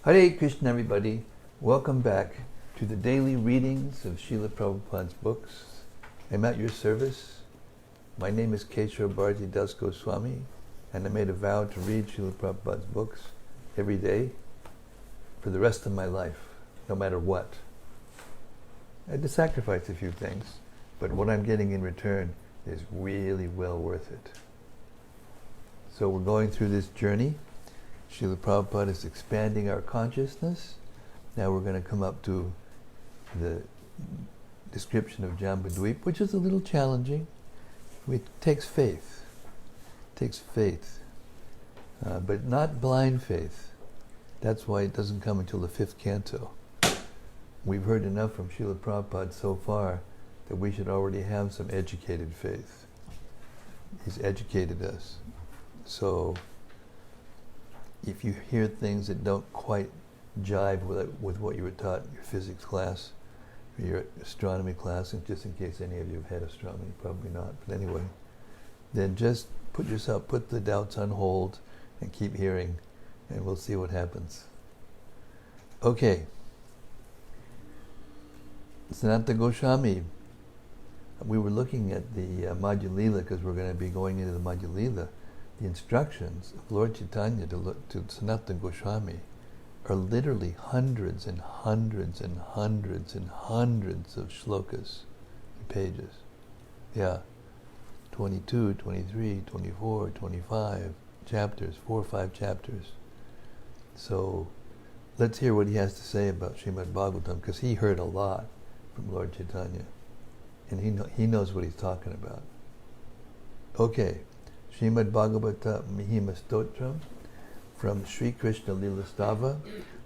Hare Krishna, everybody. Welcome back to the daily readings of Srila Prabhupada's books. I'm at your service. My name is Keshava Bharati Das Goswami, and I made a vow to read Srila Prabhupada's books every day for the rest of my life, no matter what. I had to sacrifice a few things, but what I'm getting in return is really well worth it. So we're going through this journey. Srila Prabhupada is expanding our consciousness. Now we're going to come up to the description of Jambudvipa, which is a little challenging. It takes faith. It takes faith. But not blind faith. That's why it doesn't come until the 5th canto. We've heard enough from Srila Prabhupada so far that we should already have some educated faith. He's educated us. So if you hear things that don't quite jive with what you were taught in your physics class or your astronomy class, and just in case any of you have had astronomy, probably not, but anyway, then just put the doubts on hold and keep hearing, and we'll see what happens. Okay. Sanatana Goswami. We were looking at the Madhya Lila because we're going to be going into the Madhya Lila. The instructions of Lord Chaitanya to Sanatana Goswami are literally hundreds and hundreds and hundreds and hundreds of shlokas and pages. Yeah. 22, 23, 24, 25 chapters, 4 or 5 chapters. So let's hear what he has to say about Srimad-Bhagavatam, because he heard a lot from Lord Chaitanya, and he knows what he's talking about. Okay, Srimad-Bhagavatam Mahima Stotram from Sri Krishna Lila Stava,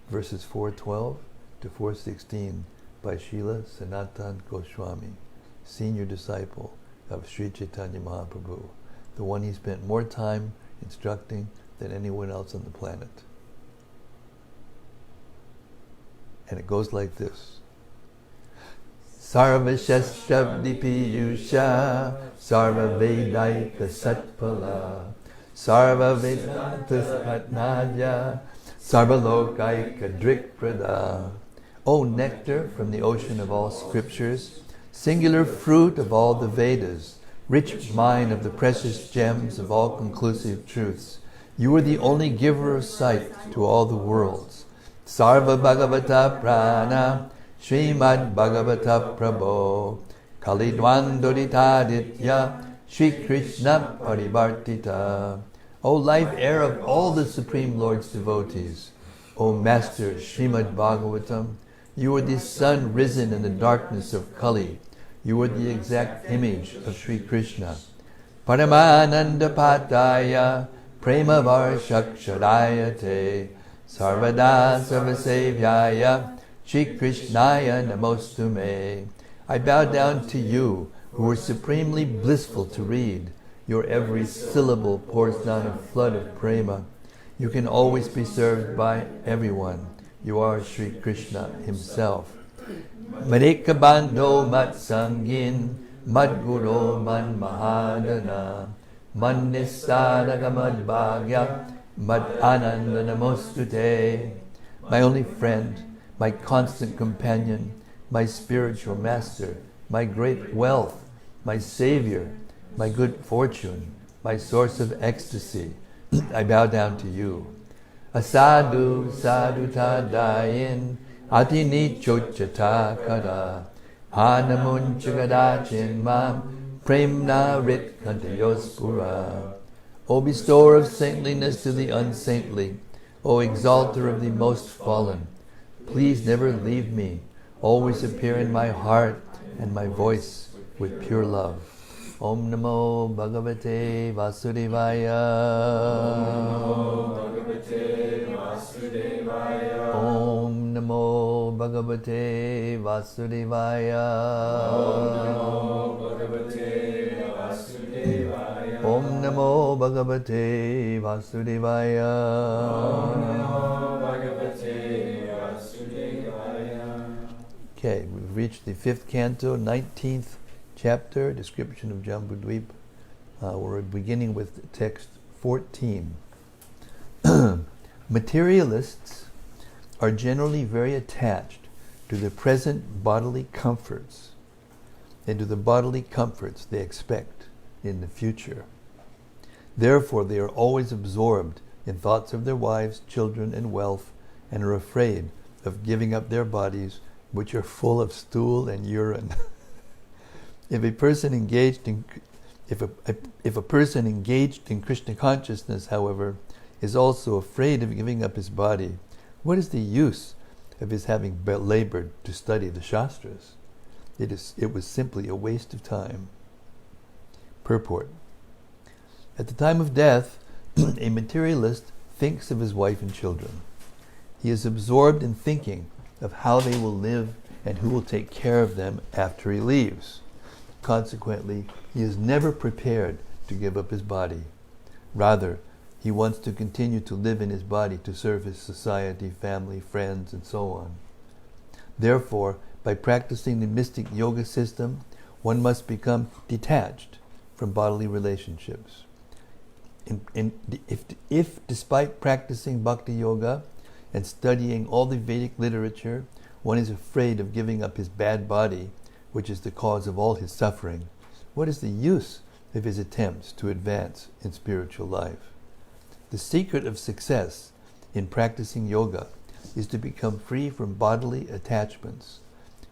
verses 412 to 416 by Srila Sanatana Goswami, senior disciple of Sri Chaitanya Mahaprabhu, the one he spent more time instructing than anyone else on the planet. And it goes like this. Sarva Shashabdi Piyusha Sarva Vedaika Satpala Sarva Vedantas Patnadya Sarva Lokaika Drikprada. O nectar from the ocean of all scriptures, singular fruit of all the Vedas, rich mine of the precious gems of all conclusive truths, you are the only giver of sight to all the worlds. Sarva Bhagavata Prana Srimad-Bhagavata Prabho Kalidwandoditaditya Shri Krishna Parivartita. O life air of all the Supreme Lord's devotees, O Master Srimad-Bhagavatam, you are the sun risen in the darkness of Kali. You are the exact image of Sri Krishna. Paramananda Pataya Prema Varshakshadayate Sarvada Sarvasevyaya Shri Krishnaya Namostume. I bow down to you, who are supremely blissful to read. Your every syllable pours down a flood of prema. You can always be served by everyone. You are Sri Krishna himself. Madeka Bando Matsangin Madguru Man Mahadana Man Nistadaka Madbhagya Mad Ananda Namostute. My only friend, my constant companion, my spiritual master, my great wealth, my savior, my good fortune, my source of ecstasy, I bow down to you. Asadu saduta dayin atini chochata kara hanamunchagadachin mam premna rit kantayospura. O bestower of saintliness to the unsaintly, O exalter of the most fallen, please never leave me. Always appear in my heart and my voice with pure love. Om Namo Bhagavate Vasudevaya. Om Namo Bhagavate Vasudevaya. Om Namo Bhagavate Vasudevaya. Okay, we've reached the 5th canto, 19th chapter, description of Jambudvipa. We're beginning with text 14. Materialists are generally very attached to the present bodily comforts and to the bodily comforts they expect in the future. Therefore, they are always absorbed in thoughts of their wives, children, and wealth, and are afraid of giving up their bodies, which are full of stool and urine. If a person engaged in Krishna consciousness, however, is also afraid of giving up his body, what is the use of his having labored to study the Shastras? It was simply a waste of time. Purport. At the time of death, a materialist thinks of his wife and children. He is absorbed in thinking of how they will live and who will take care of them after he leaves. Consequently, he is never prepared to give up his body. Rather, he wants to continue to live in his body to serve his society, family, friends, and so on. Therefore, by practicing the mystic yoga system, one must become detached from bodily relationships. If despite practicing bhakti yoga and studying all the Vedic literature, one is afraid of giving up his bad body, which is the cause of all his suffering, what is the use of his attempts to advance in spiritual life? The secret of success in practicing yoga is to become free from bodily attachments.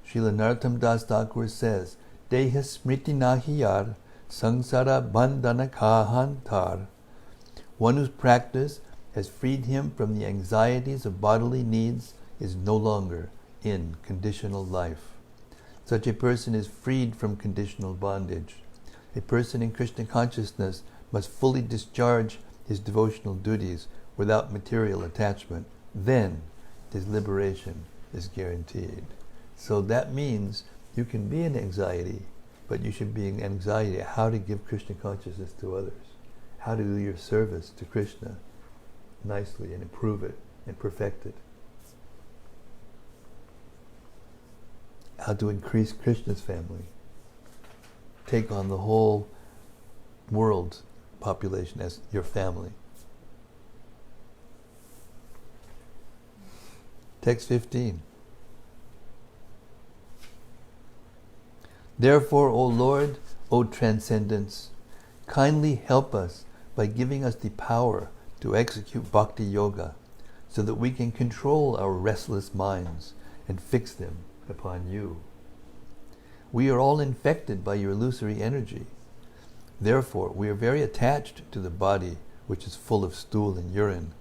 Srila Narottam Das Thakur says, Deha smriti nahiyar sangsara bandhana kahantar. One whose practice has freed him from the anxieties of bodily needs is no longer in conditional life. Such a person is freed from conditional bondage. A person in Krishna consciousness must fully discharge his devotional duties without material attachment. Then his liberation is guaranteed. So that means you can be in anxiety, but you should be in anxiety how to give Krishna consciousness to others, how to do your service to Krishna nicely and improve it and perfect it, how to increase Krishna's family, take on the whole world's population as your family. Text 15. Therefore, O Lord, O Transcendence, kindly help us by giving us the power to execute bhakti yoga so that we can control our restless minds and fix them upon you. We are all infected by your illusory energy. Therefore, we are very attached to the body, which is full of stool and urine,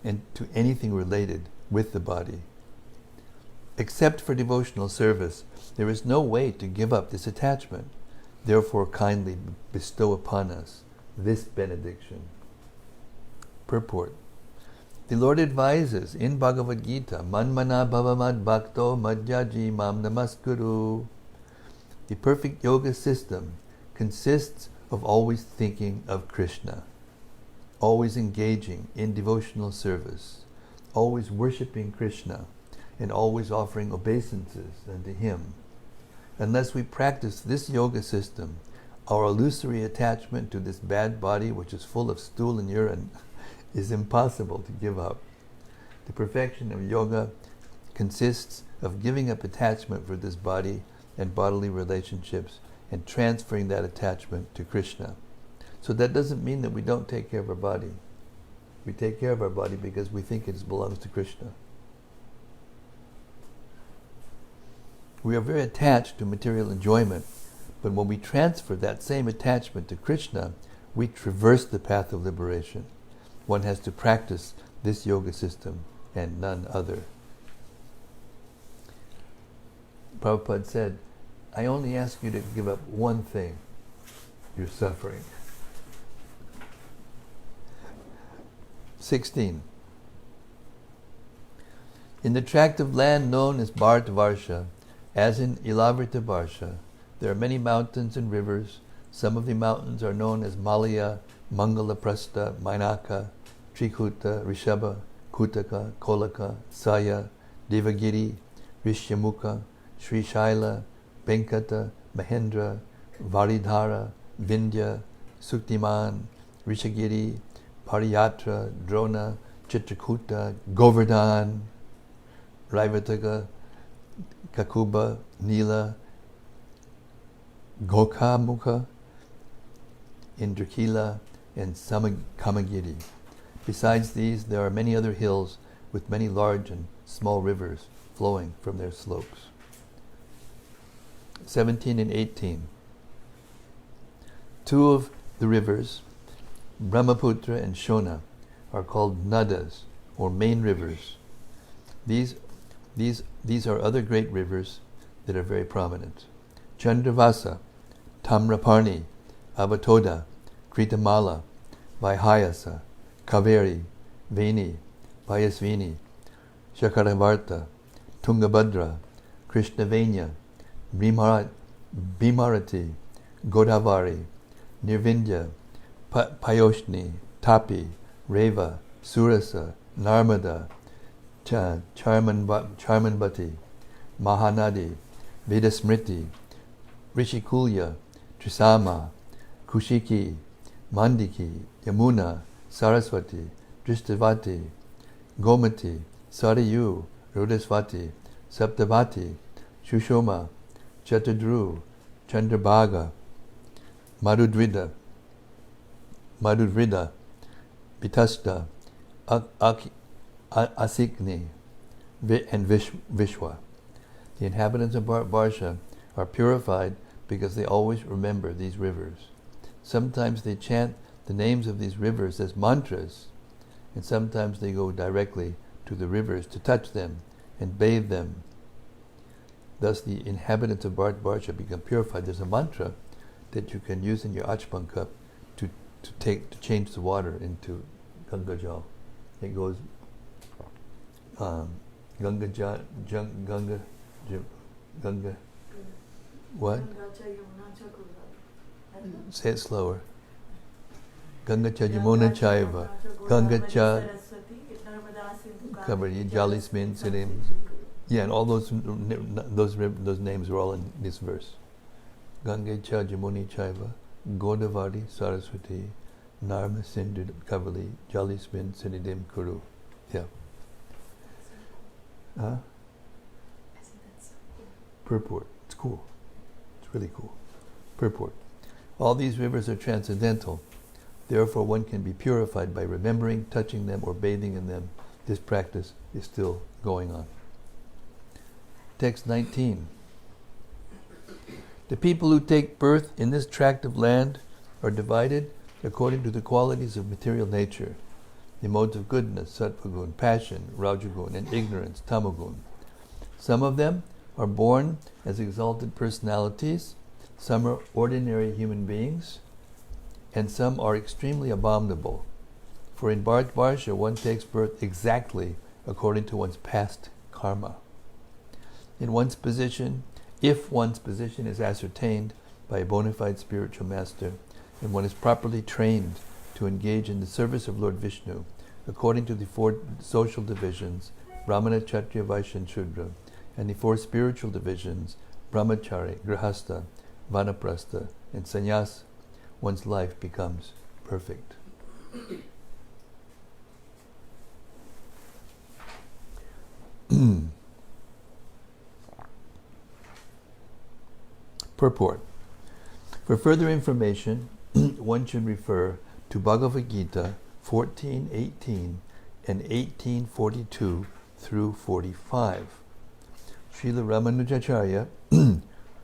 and to anything related with the body. Except for devotional service, there is no way to give up this attachment. Therefore, kindly bestow upon us this benediction. Purport. The Lord advises in Bhagavad Gita, Manmana bhavamad bhakto madhyaji mam namaskuru. The perfect yoga system consists of always thinking of Krishna, always engaging in devotional service, always worshipping Krishna, and always offering obeisances unto Him. Unless we practice this yoga system, our illusory attachment to this bad body, which is full of stool and urine, is impossible to give up. The perfection of yoga consists of giving up attachment for this body and bodily relationships and transferring that attachment to Krishna. So that doesn't mean that we don't take care of our body. We take care of our body because we think it belongs to Krishna. We are very attached to material enjoyment, but when we transfer that same attachment to Krishna, we traverse the path of liberation. One has to practice this yoga system and none other. Prabhupada said, I only ask you to give up one thing, your suffering. 16. In the tract of land known as Bharatvarsha, as in Ilavrita Varsha, there are many mountains and rivers. Some of the mountains are known as Malaya, Mangalaprastha, Mainaka, Trikuta, Rishabha, Kutaka, Kolaka, Saya, Devagiri, Rishyamukha, Sri Shaila, Venkata, Mahendra, Varidhara, Vindhya, Suktiman, Rishagiri, Pariyatra, Drona, Chitrakuta, Govardhan. Raivataka, Kakuba, Nila, Gokamukha, Indrakila, and Kamagiri. Besides these, there are many other hills with many large and small rivers flowing from their slopes. 17 and 18. Two of the rivers, Brahmaputra and Shona, are called nadas, or main rivers. These are other great rivers that are very prominent. Chandravasa, Tamraparni, Avatoda, Kritamala, Vaihayasa, Kaveri, Veni, Vayasvini, Shakaravarta, Tungabhadra, Krishnavenya, Bhimarati, Godavari, Nirvindya, Payoshni, Tapi, Reva, Surasa, Narmada, Charmanbati, Mahanadi, Vedasmriti, Rishikulya, Trisama, Kushiki, Mandiki, Yamuna, Saraswati, Drishtavati, Gomati, Sarayu, Rudasvati, Saptavati, Shushoma, Chatadru, Chandrabhaga, Madhudrida, Vitasta, Asikni, and Vishwa. The inhabitants of Varsha are purified because they always remember these rivers. Sometimes they chant the names of these rivers as mantras, and sometimes they go directly to the rivers to touch them and bathe them. Thus the inhabitants of Varsha become purified. There's a mantra that you can use in your achpan cup to change the water into Ganga Jal. It goes Ganga, what? Say it slower. Ganga cha Yamuna chaiva, Ganga cha Kabari, Jalismin, Sirim. Yeah, and all those names are all in this verse. Ganga cha Jamuni chaiva, Godavari, Saraswati, Narma Sindhu Kavali, Jalismin, Sinidim Kuru. Yeah. Huh? Purport. It's cool. It's really cool. Purport. All these rivers are transcendental. Therefore, one can be purified by remembering, touching them, or bathing in them. This practice is still going on. Text 19. The people who take birth in this tract of land are divided according to the qualities of material nature, the modes of goodness, sattvagun, passion, rajagun, and ignorance, tamagun. Some of them are born as exalted personalities, some are ordinary human beings, and some are extremely abominable. For in Varsha, one takes birth exactly according to one's past karma. If one's position is ascertained by a bona fide spiritual master, and one is properly trained to engage in the service of Lord Vishnu, according to the four social divisions, Brahmana, Kshatriya, Vaishya, and Shudra, and the four spiritual divisions, Brahmachari, Grihastha, Vanaprastha, and Sannyas, one's life becomes perfect. Purport. For further information, one should refer to Bhagavad Gita 14:18 and 18:42 through 45. Srila Ramanujacharya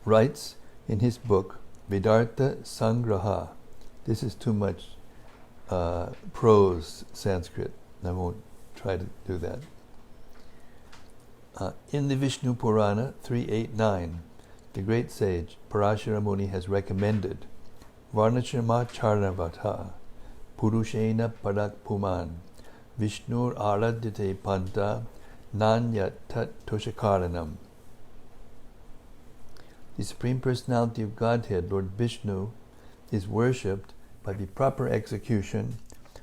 writes in his book Vedartha Sangraha. This is too much prose Sanskrit. I won't try to do that. In the Vishnu Purana 389, the great sage Parashara Muni has recommended Varnashrama Charnavata Purushena Parak Puman Vishnur Aradhyate Panta Nanyat Tat Toshakaranam. The Supreme Personality of Godhead, Lord Vishnu, is worshipped by the proper execution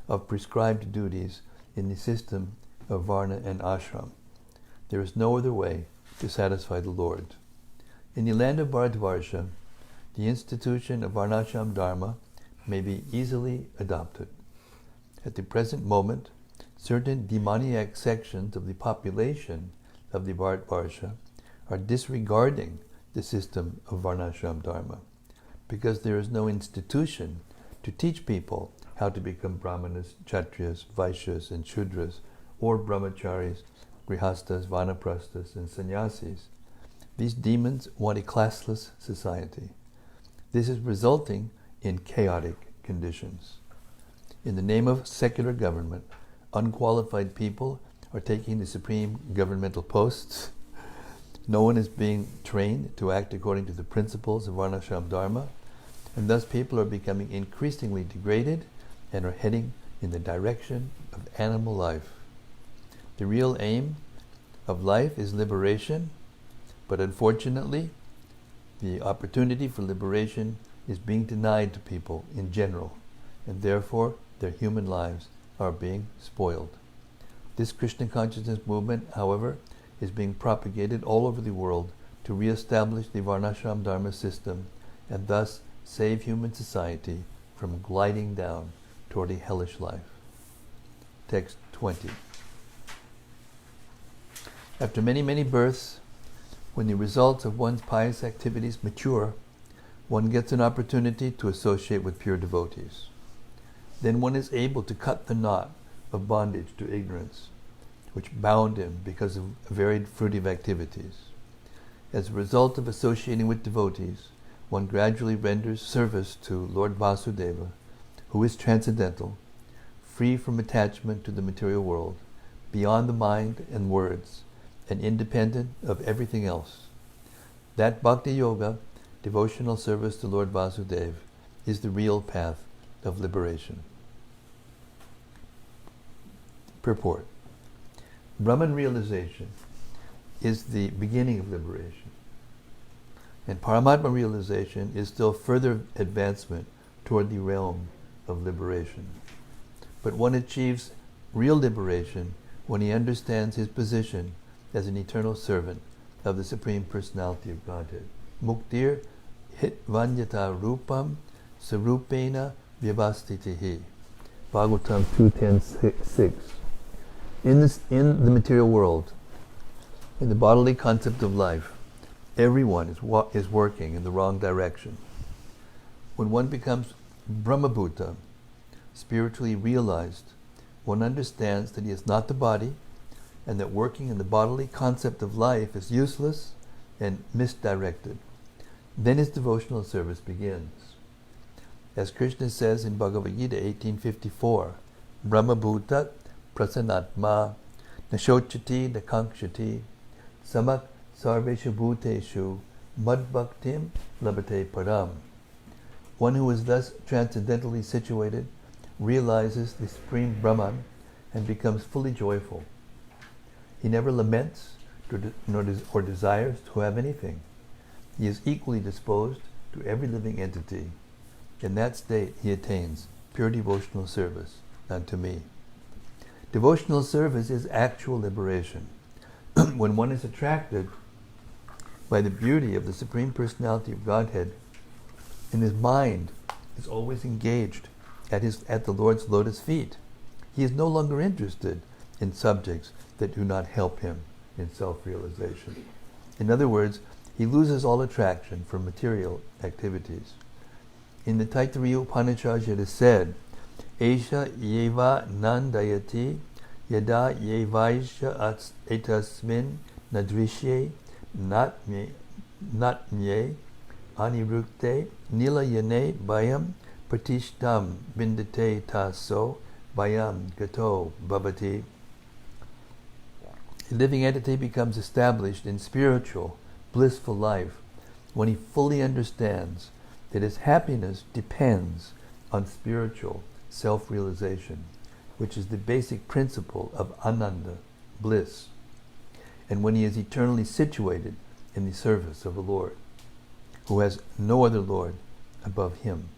of prescribed duties in the system of Varna and Ashram. There is no other way to satisfy the Lord. In the land of Bharatvarsha, the institution of Varnashram Dharma may be easily adopted. At the present moment, certain demoniac sections of the population of the Bharatvarsha are disregarding the system of Varnashram Dharma because there is no institution to teach people how to become Brahmanas, Kshatriyas, Vaishyas, and Shudras, or Brahmacharis, Grihastas, Vanaprasthas, and Sannyasis. These demons want a classless society. This is resulting in chaotic conditions. In the name of secular government, unqualified people are taking the supreme governmental posts. No one is being trained to act according to the principles of Varnashram Dharma, and thus people are becoming increasingly degraded and are heading in the direction of animal life. The real aim of life is liberation, but unfortunately, the opportunity for liberation is being denied to people in general, and therefore their human lives are being spoiled. This Krishna consciousness movement, however, is being propagated all over the world to re-establish the Varnashram Dharma system and thus save human society from gliding down toward a hellish life. Text 20. After many, many births, when the results of one's pious activities mature, one gets an opportunity to associate with pure devotees. Then one is able to cut the knot of bondage to ignorance, which bound him because of varied fruitive activities. As a result of associating with devotees, one gradually renders service to Lord Vasudeva, who is transcendental, free from attachment to the material world, beyond the mind and words, and independent of everything else. That Bhakti Yoga, devotional service to Lord Vasudeva, is the real path of liberation. Purport. Brahman realization is the beginning of liberation, and Paramatma realization is still further advancement toward the realm of liberation. But one achieves real liberation when he understands his position as an eternal servant of the Supreme Personality of Godhead. Muktir hit vanyata rupam sarupena vyavastitihi. Bhagavatam 2.10.6. In the material world, in the bodily concept of life, everyone is working in the wrong direction. When one becomes Brahmabhuta, spiritually realized, one understands that he is not the body, and that working in the bodily concept of life is useless and misdirected. Then his devotional service begins. As Krishna says in Bhagavad Gita 18:54, Brahmabhuta prasanatma nashochati nakangshati samak sarveshu bhuteshu madbhaktim labate param. One who is thus transcendentally situated realizes the Supreme Brahman and becomes fully joyful. He never laments or desires to have anything. He is equally disposed to every living entity. In that state he attains pure devotional service unto me. Devotional service is actual liberation. When one is attracted by the beauty of the Supreme Personality of Godhead, and his mind is always engaged at the Lord's lotus feet, he is no longer interested in subjects that do not help him in self-realization. In other words, he loses all attraction for material activities. In the Taittiriya Upanishad it is said, Esha yeva nandayati yada yevaisha etasmin nadrishye natmye anirukte nilayane bayam pratishdam bindate taso bayam gato bhavati. A living entity becomes established in spiritual, blissful life when he fully understands that his happiness depends on spiritual self-realization, which is the basic principle of ananda, bliss, and when he is eternally situated in the service of the Lord, who has no other Lord above him.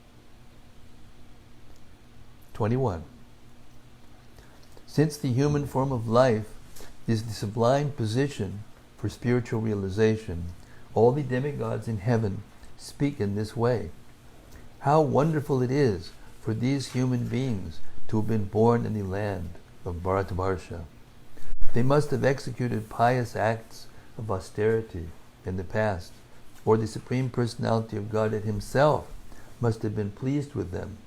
21. Since the human form of life is the sublime position for spiritual realization, all the demigods in heaven speak in this way. How wonderful it is for these human beings to have been born in the land of Bharatvarsha. They must have executed pious acts of austerity in the past, or the Supreme Personality of Godhead Himself must have been pleased with them.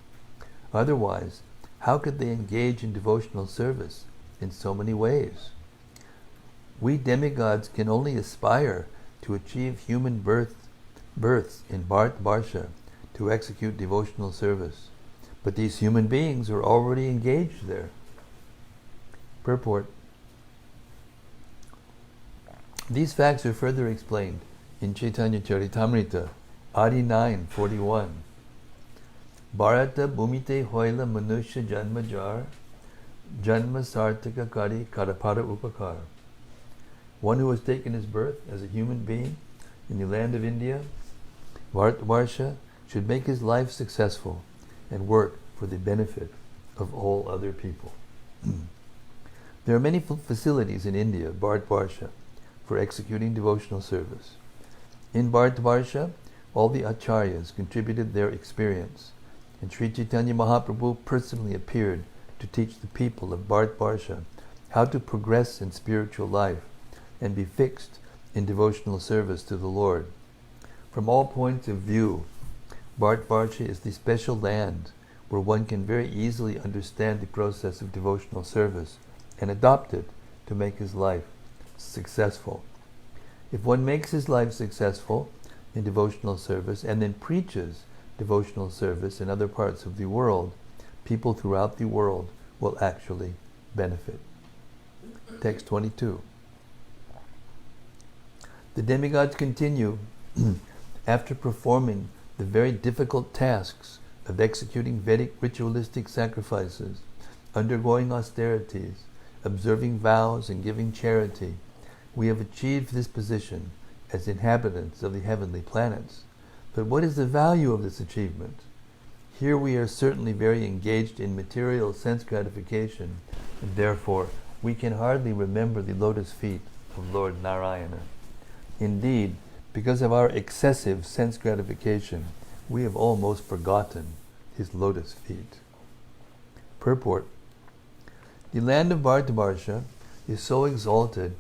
Otherwise, how could they engage in devotional service in so many ways? We demigods can only aspire to achieve human births in Bharat Varsha to execute devotional service. But these human beings are already engaged there. Purport. These facts are further explained in Chaitanya Charitamrita, Adi 9:41. Bharata bhumite hoila manusya janmajar, janma sartaka kari karapada upakar. One who has taken his birth as a human being in the land of India, Bharatvarsha, should make his life successful and work for the benefit of all other people. There are many facilities in India, Bharatvarsha, for executing devotional service. In Bharatvarsha, all the acharyas contributed their experience, and Sri Chaitanya Mahaprabhu personally appeared to teach the people of Bharatvarsha how to progress in spiritual life and be fixed in devotional service to the Lord. From all points of view, Bharatvarsha is the special land where one can very easily understand the process of devotional service and adopt it to make his life successful. If one makes his life successful in devotional service and then preaches devotional service in other parts of the world, people throughout the world will actually benefit. Text 22. The demigods continue after performing the very difficult tasks of executing Vedic ritualistic sacrifices, undergoing austerities, observing vows, and giving charity. We have achieved this position as inhabitants of the heavenly planets. But what is the value of this achievement? Here we are certainly very engaged in material sense gratification, and therefore we can hardly remember the lotus feet of Lord Narayana. Indeed, because of our excessive sense gratification, we have almost forgotten his lotus feet. Purport. The land of Bharatvarsha is so exalted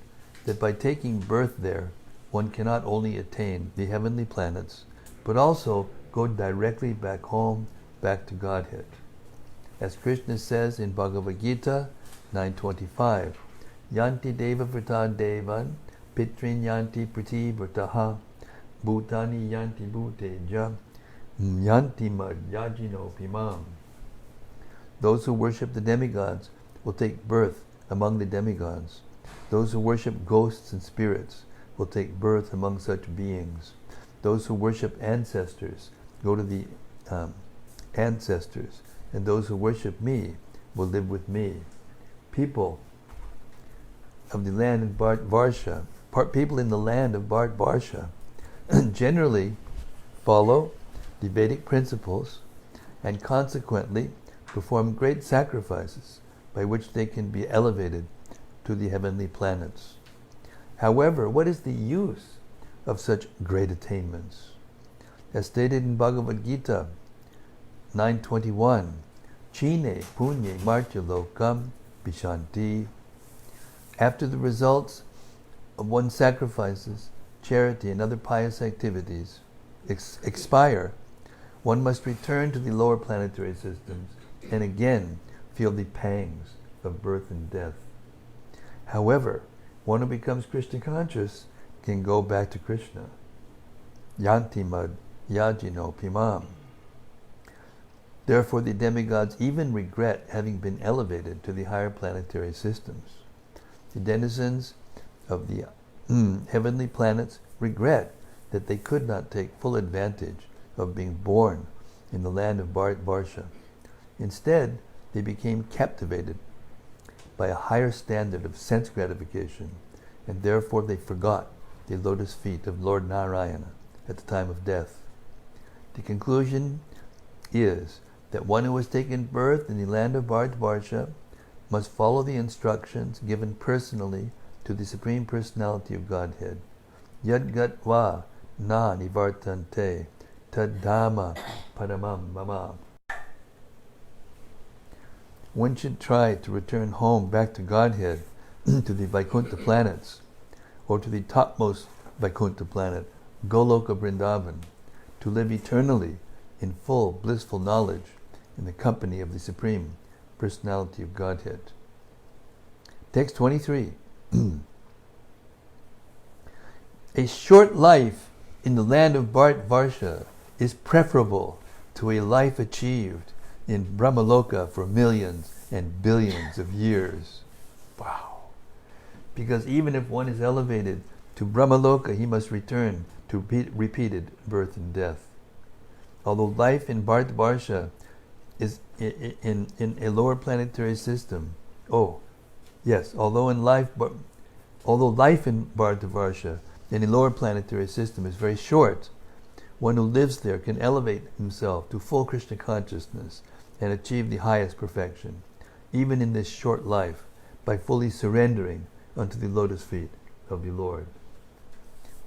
that by taking birth there, one cannot only attain the heavenly planets, but also go directly back home, back to Godhead. As Krishna says in Bhagavad Gita 9:25, Yanti deva vrta devan, pitrin yanti prati vrtaha, bhutani yanti bhuteja, yanti mad yajino pimam. Those who worship the demigods will take birth among the demigods. Those who worship ghosts and spirits will take birth among such beings. Those who worship ancestors go to the ancestors, and those who worship me will live with me. People of the land of Bharatvarsha, people in the land of Bharatvarsha, generally follow the Vedic principles and consequently perform great sacrifices by which they can be elevated to the heavenly planets. However, what is the use of such great attainments? As stated in Bhagavad Gita 9:21, Chine punye martya lokam vishanti. After the results of one's sacrifices, charity, and other pious activities expire, one must return to the lower planetary systems and again feel the pangs of birth and death. However, one who becomes Krishna conscious can go back to Krishna. Yanti mad yajino pimam. Therefore, the demigods even regret having been elevated to the higher planetary systems. The denizens of the heavenly planets regret that they could not take full advantage of being born in the land of Bharatvarsha. Instead, they became captivated by a higher standard of sense gratification, and therefore they forgot the lotus feet of Lord Narayana at the time of death. The conclusion is that one who has taken birth in the land of Bharatvarsha must follow the instructions given personally to the Supreme Personality of Godhead. Yadgatva na nivartante tadhama paramam mama. One should try to return home back to Godhead to the Vaikuntha planets, or to the topmost Vaikuntha planet, Goloka Vrindavan, to live eternally in full blissful knowledge in the company of the Supreme Personality of Godhead. Text 23. A short life in the land of Bharat-varsha is preferable to a life achieved in Brahmaloka for millions and billions of years. Wow. Because even if one is elevated to Brahmaloka, he must return to repeated birth and death. Although life in Bharat-varsha is in a lower planetary system, although life in Bharat-varsha in a lower planetary system is very short, one who lives there can elevate himself to full Krishna consciousness and achieve the highest perfection, even in this short life, by fully surrendering unto the lotus feet of the Lord.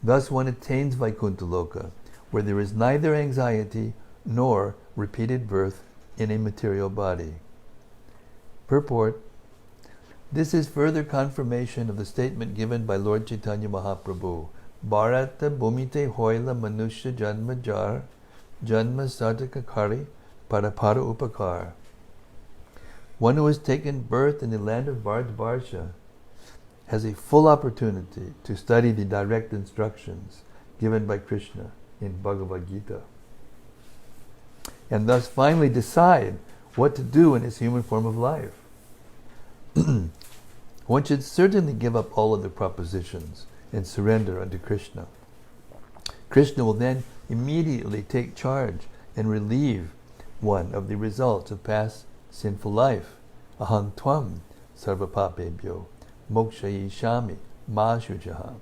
Thus one attains Vaikuntha Loka, where there is neither anxiety nor repeated birth in a material body. Purport. This is further confirmation of the statement given by Lord Chaitanya Mahaprabhu, Bharata Bhumite Hoila Manusya Janma Jar Janma Sadhaka Kari Parapara Upakar. One who has taken birth in the land of Bharat-varsha has a full opportunity to study the direct instructions given by Krishna in Bhagavad Gita, and thus finally decide what to do in his human form of life. One should certainly give up all other propositions and surrender unto Krishna. Krishna will then immediately take charge and relieve one of the results of past sinful life. Aham tvam sarva papebhyo mokshayishami ma shujaha.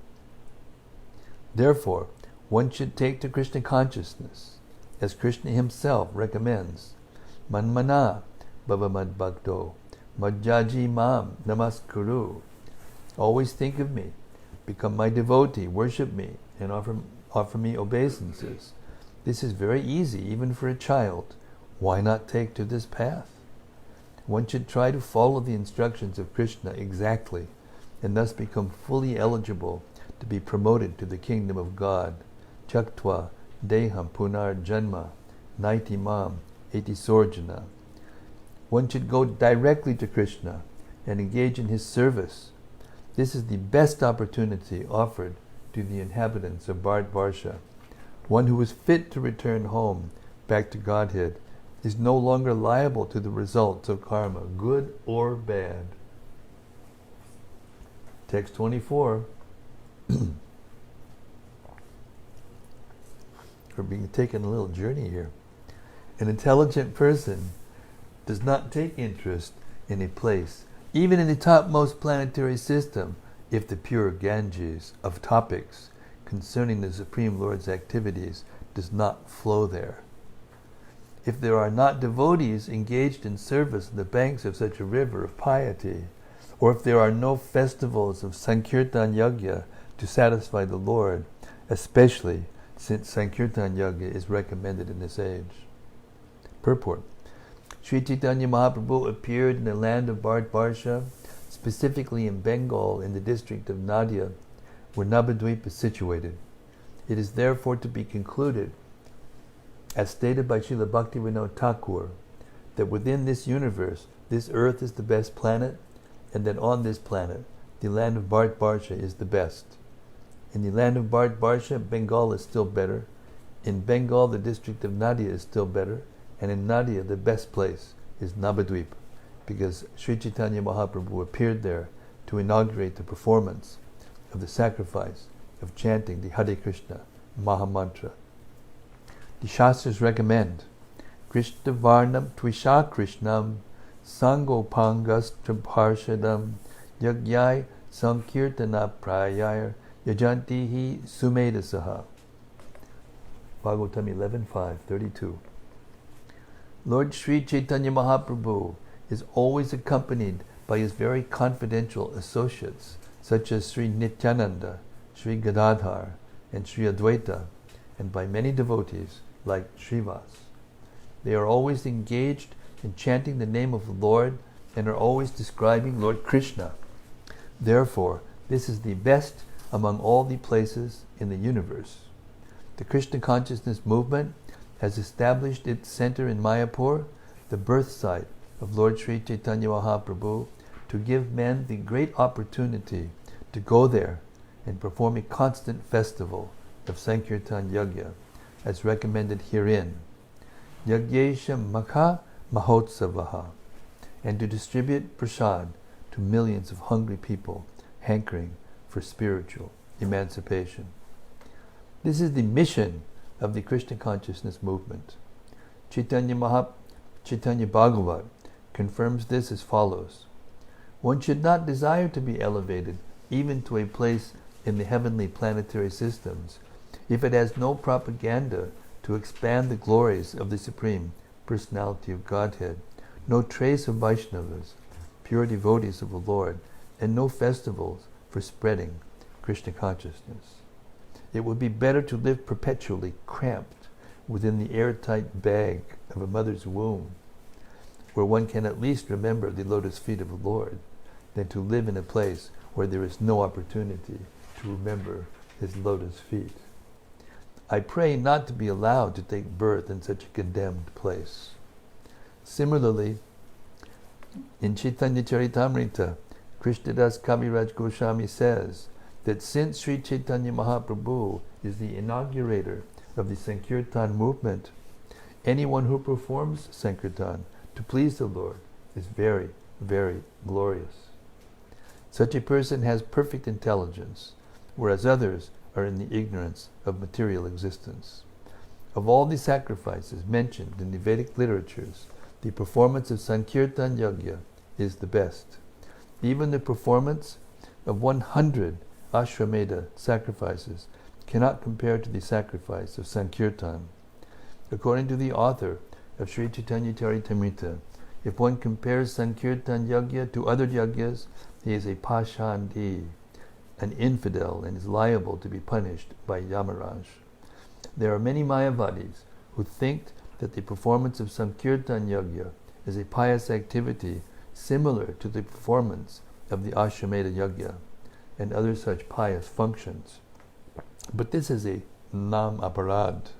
Therefore, one should take to Krishna consciousness, as Krishna himself recommends. Manmana bhavamad bhakto Madhyaji mam namaskuru. Always think of me, become my devotee, worship me, and offer me obeisances. This is very easy, even for a child. Why not take to this path? One should try to follow the instructions of Krishna exactly, and thus become fully eligible to be promoted to the kingdom of God. Chaktva deham punar janma naiti mam eti sorjana. One should go directly to Krishna and engage in his service. This is the best opportunity offered to the inhabitants of Bharat-varsha. One who is fit to return home, back to Godhead, is no longer liable to the results of karma, good or bad. Text 24. We're being taken a little journey here. An intelligent person does not take interest in a place, even in the topmost planetary system, if the pure Ganges of topics concerning the Supreme Lord's activities does not flow there. If there are not devotees engaged in service on the banks of such a river of piety, or if there are no festivals of Sankirtan Yajna to satisfy the Lord, especially since Sankirtan Yajna is recommended in this age. Purport. Sri Chaitanya Mahaprabhu appeared in the land of Bharat-varsha, specifically in Bengal, in the district of Nadia, where Jambudvipa is situated. It is therefore to be concluded, as stated by Srila Bhaktivinoda Thakur, that within this universe, this earth is the best planet, and that on this planet, the land of Bharat-varsha is the best. In the land of Bharat-varsha, Bengal is still better. In Bengal, the district of Nadia is still better. And in Nadia, the best place is Jambudvipa, because Sri Chaitanya Mahaprabhu appeared there to inaugurate the performance of the sacrifice of chanting the Hare Krishna Mahamantra. The Shastras recommend Krishna Varnam Tvisha Krishnam Sangopangastra Parshadam Yagyai Sankirtana Prayayar Yajantihi Sumedasaha. Bhagavatam 11.5.32. Lord Sri Chaitanya Mahaprabhu is always accompanied by his very confidential associates, such as Sri Nityananda, Sri Gadadhar, and Sri Advaita, and by many devotees like Srivas. They are always engaged in chanting the name of the Lord and are always describing Lord Krishna, Therefore, this is the best among all the places in the universe. The Krishna consciousness movement has established its center in Mayapur, the birth site of Lord Sri Chaitanya Mahaprabhu, to give men the great opportunity to go there and perform a constant festival of Sankirtan Yajna, as recommended herein, Yagyesha Makha Mahotsavaha, and to distribute prasad to millions of hungry people hankering for spiritual emancipation. This is the mission of the Krishna consciousness movement. Chaitanya Bhagavat confirms this as follows. One should not desire to be elevated even to a place in the heavenly planetary systems if it has no propaganda to expand the glories of the Supreme Personality of Godhead, no trace of Vaishnavas, pure devotees of the Lord, and no festivals for spreading Krishna consciousness. It would be better to live perpetually cramped within the airtight bag of a mother's womb, where one can at least remember the lotus feet of the Lord, than to live in a place where there is no opportunity to remember his lotus feet. I pray not to be allowed to take birth in such a condemned place. Similarly, in Chaitanya Charitamrita, Krishnadas Kaviraj Goswami says that since Sri Chaitanya Mahaprabhu is the inaugurator of the Sankirtan movement, anyone who performs Sankirtan to please the Lord is very, very glorious. Such a person has perfect intelligence, whereas others are in the ignorance of material existence. Of all the sacrifices mentioned in the Vedic literatures, the performance of Sankirtan Yajna is the best. Even the performance of 100 Ashwamedha sacrifices cannot compare to the sacrifice of Sankirtan. According to the author of Sri Chaitanya Charitamrita, if one compares Sankirtan Yajna to other yajnas, he is a Pashandi, an infidel, and is liable to be punished by Yamaraj. There are many Mayavadis who think that the performance of Sankirtan Yajna is a pious activity similar to the performance of the Ashwamedha Yajna and other such pious functions. But this is a Nam Aparad.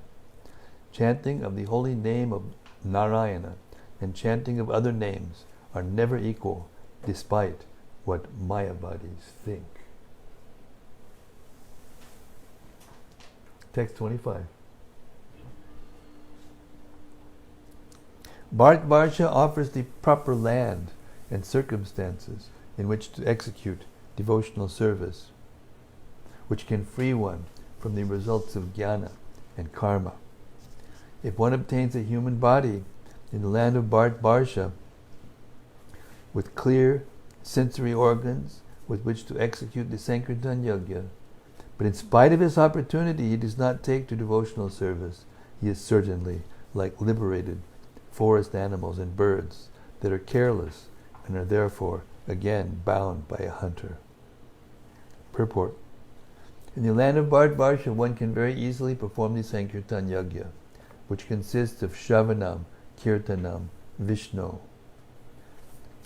Chanting of the holy name of Narayana and chanting of other names are never equal, despite what Mayavadis think. Text 25. Bharatvarsha offers the proper land and circumstances in which to execute devotional service, which can free one from the results of jnana and karma. If one obtains a human body in the land of Bharatvarsha with clear sensory organs with which to execute the Sankirtan Yajna, but in spite of his opportunity he does not take to devotional service, he is certainly like liberated forest animals and birds that are careless and are therefore again bound by a hunter. Purport. In the land of Bharatvarsha one can very easily perform the Sankirtan Yajna, which consists of Shravanam, Kirtanam, Vishnu.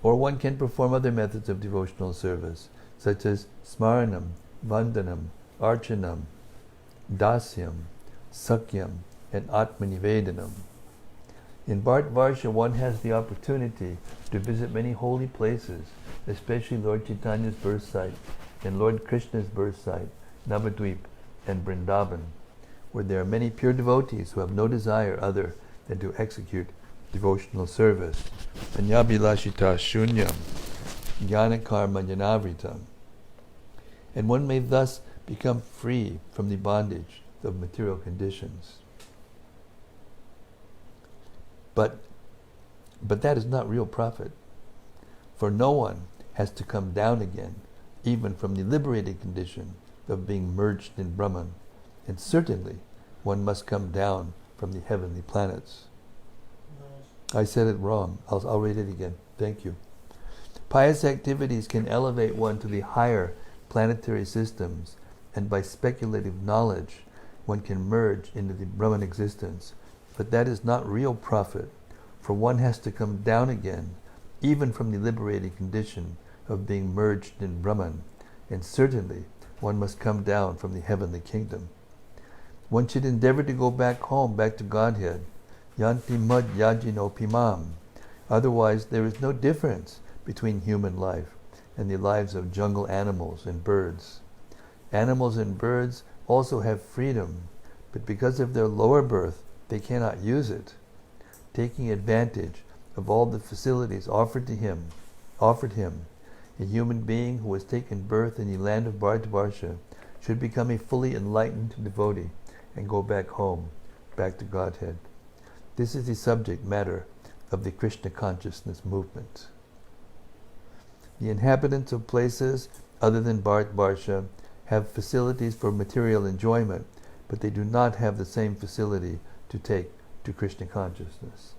Or one can perform other methods of devotional service, such as Smaranam, Vandanam, Archanam, Dasyam, Sakyam, and Atmanivedanam. In Bharatvarsha one has the opportunity to visit many holy places, especially Lord Chaitanya's birth site and Lord Krishna's birth site, Navadvip and Vrindavan, where there are many pure devotees who have no desire other than to execute devotional service. Anyabilashita shunyam, jnana karma janavritam. And one may thus become free from the bondage of material conditions. But that is not real profit, for no one has to come down again, even from the liberated condition of being merged in Brahman, and certainly one must come down from the heavenly planets. I said it wrong. I'll read it again. Thank you. Pious activities can elevate one to the higher planetary systems, and by speculative knowledge one can merge into the Brahman existence. But that is not real profit, for one has to come down again, even from the liberated condition of being merged in Brahman, and certainly one must come down from the heavenly kingdom. One should endeavor to go back home, back to Godhead. Yanti mud yajino pimam. Otherwise, there is no difference between human life and the lives of jungle animals and birds. Animals and birds also have freedom, but because of their lower birth, they cannot use it. Taking advantage of all the facilities offered him, a human being who has taken birth in the land of Bharatavarsha should become a fully enlightened devotee and go back home, back to Godhead. This is the subject matter of the Krishna consciousness movement. The inhabitants of places other than Bharatavarsha have facilities for material enjoyment, but they do not have the same facility to take to Krishna consciousness.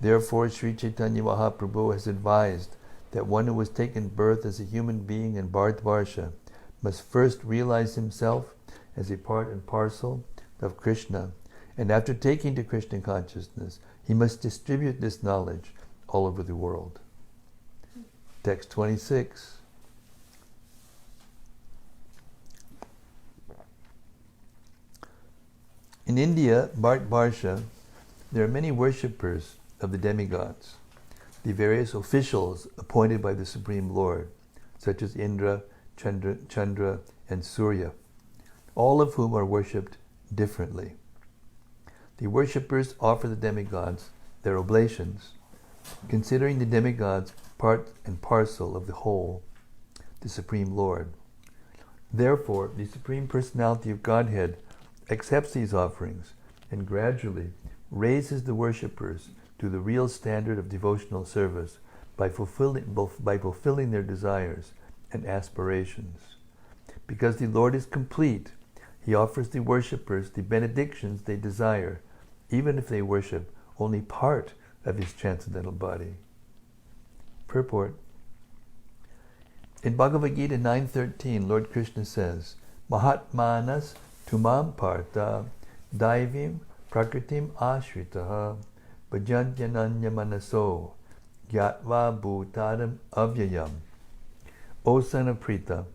Therefore, Sri Chaitanya Mahaprabhu has advised that one who has taken birth as a human being in Bharatavarsha must first realize himself as a part and parcel of Krishna, and after taking to Krishna consciousness, he must distribute this knowledge all over the world. Text 26. In India, Bharatavarsha, there are many worshippers of the demigods, the various officials appointed by the Supreme Lord, such as Indra, Chandra, and Surya, all of whom are worshipped differently. The worshippers offer the demigods their oblations, considering the demigods part and parcel of the whole, the Supreme Lord. Therefore, the Supreme Personality of Godhead accepts these offerings and gradually raises the worshippers to the real standard of devotional service by fulfilling their desires and aspirations. Because the Lord is complete, He offers the worshippers the benedictions they desire, even if they worship only part of His transcendental body. Purport. In Bhagavad Gita 9.13, Lord Krishna says, Mahatmanas tumam partha daivim prakritim ashritaha bhajantyananya manaso gyatva bhutaram avyayam. O son of Pritha,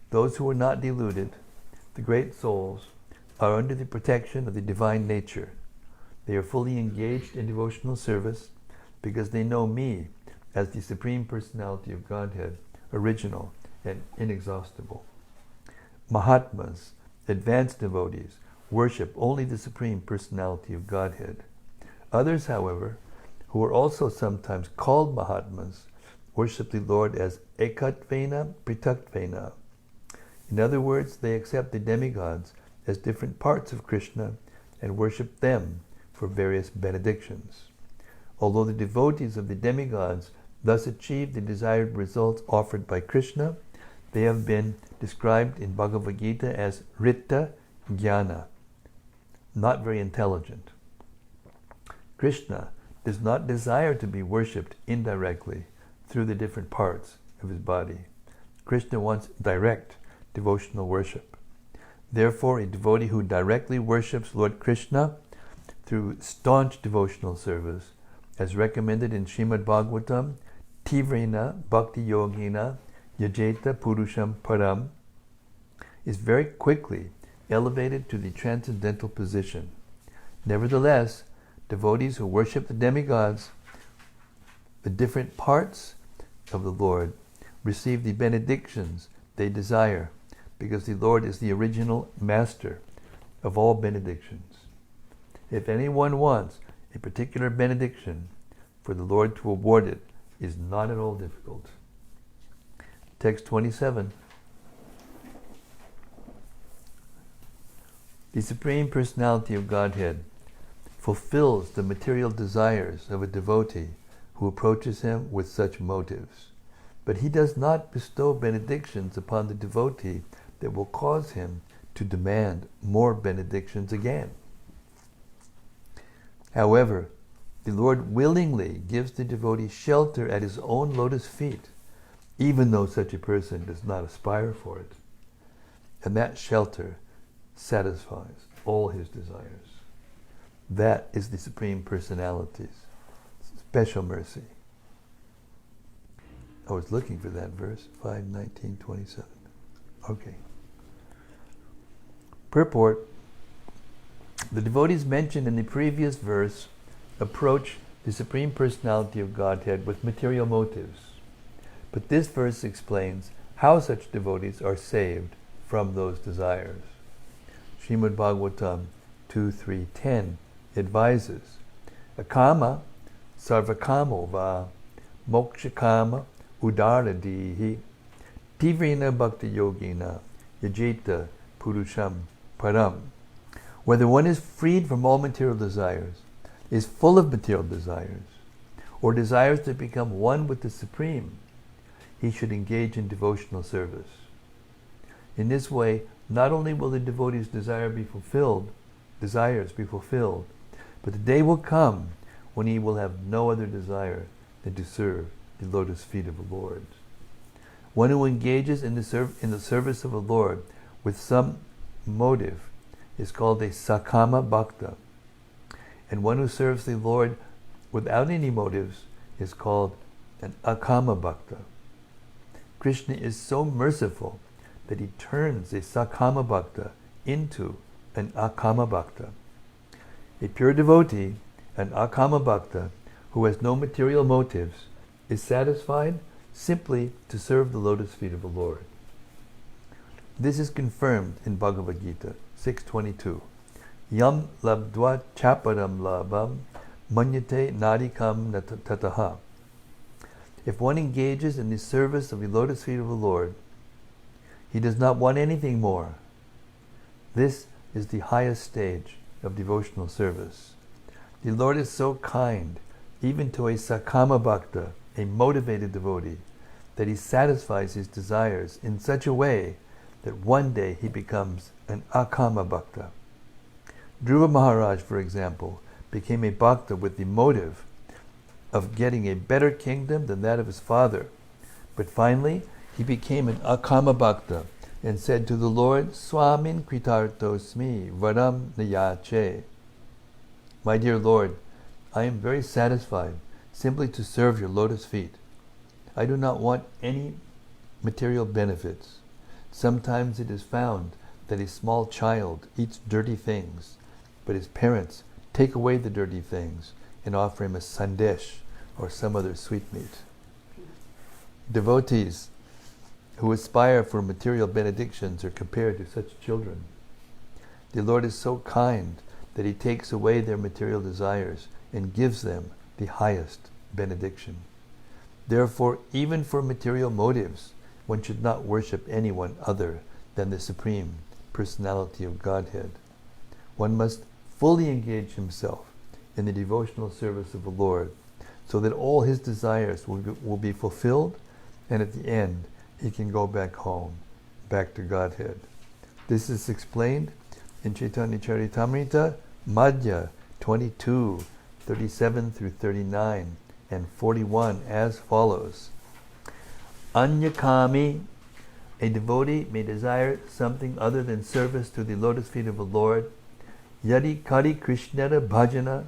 those who are not deluded, the great souls, are under the protection of the divine nature. They are fully engaged in devotional service because they know me as the Supreme Personality of Godhead, original and inexhaustible. Mahatmas, advanced devotees, worship only the Supreme Personality of Godhead. Others, however, who are also sometimes called Mahatmas, worship the Lord as Ekatvena Pritaktvena. In other words, they accept the demigods as different parts of Krishna and worship them for various benedictions. Although the devotees of the demigods thus achieve the desired results offered by Krishna, they have been described in Bhagavad Gita as Ritta Jnana, not very intelligent. Krishna does not desire to be worshipped indirectly through the different parts of his body. Krishna wants direct devotional worship. Therefore, a devotee who directly worships Lord Krishna through staunch devotional service, as recommended in Srimad-Bhagavatam, Tivrena Bhakti Yogina Yajeta Purusham Param, is very quickly elevated to the transcendental position. Nevertheless, devotees who worship the demigods, the different parts of the Lord, receive the benedictions they desire, because the Lord is the original master of all benedictions. If anyone wants a particular benediction, for the Lord to award it is not at all difficult. Text 27. The Supreme Personality of Godhead fulfills the material desires of a devotee who approaches him with such motives. But he does not bestow benedictions upon the devotee that will cause him to demand more benedictions again. However, the Lord willingly gives the devotee shelter at his own lotus feet, even though such a person does not aspire for it. And that shelter satisfies all his desires. That is the Supreme Personality's special mercy. I was looking for that verse, 5:19:27. Okay. Purport. The devotees mentioned in the previous verse approach the Supreme Personality of Godhead with material motives. But this verse explains how such devotees are saved from those desires. Srimad-Bhagavatam 2.3.10 advises, Akama sarvakamo va mokshakama udaradihi tivrina bhakti yogina yajita purusham param. Whether one is freed from all material desires, is full of material desires, or desires to become one with the Supreme, he should engage in devotional service. In this way, not only will the devotee's desires be fulfilled, but the day will come when he will have no other desire than to serve the lotus feet of the Lord. One who engages in the service of the Lord with some motive is called a sakama bhakta, and one who serves the Lord without any motives is called an akama bhakta. Krishna is so merciful that he turns a sakama bhakta into an akama bhakta. A pure devotee, an akama bhakta, who has no material motives, is satisfied simply to serve the lotus feet of the Lord. This is confirmed in Bhagavad Gita 6.22. Yam labdva chaparam labam manyate nadikam tataha. If one engages in the service of the lotus feet of the Lord, he does not want anything more. This is the highest stage of devotional service. The Lord is so kind, even to a sakama bhakta, a motivated devotee, that he satisfies his desires in such a way that one day he becomes an akama bhakta. Dhruva Maharaj, for example, became a bhakta with the motive of getting a better kingdom than that of his father. But finally, he became an akama bhakta and said to the Lord, Swamin kritartosmi varam nayache. My dear Lord, I am very satisfied simply to serve your lotus feet. I do not want any material benefits. Sometimes it is found that a small child eats dirty things, but his parents take away the dirty things and offer him a sandesh or some other sweetmeat. Devotees who aspire for material benedictions are compared to such children. The Lord is so kind that he takes away their material desires and gives them the highest benediction. Therefore, even for material motives, one should not worship anyone other than the Supreme Personality of Godhead. One must fully engage himself in the devotional service of the Lord so that all his desires will be fulfilled, and at the end he can go back home, back to Godhead. This is explained in Chaitanya Charitamrita, Madhya 22, 37 through 39 and 41 as follows. Anyakami, a devotee may desire something other than service to the lotus feet of the Lord. Yadi kari krishnara bhajana,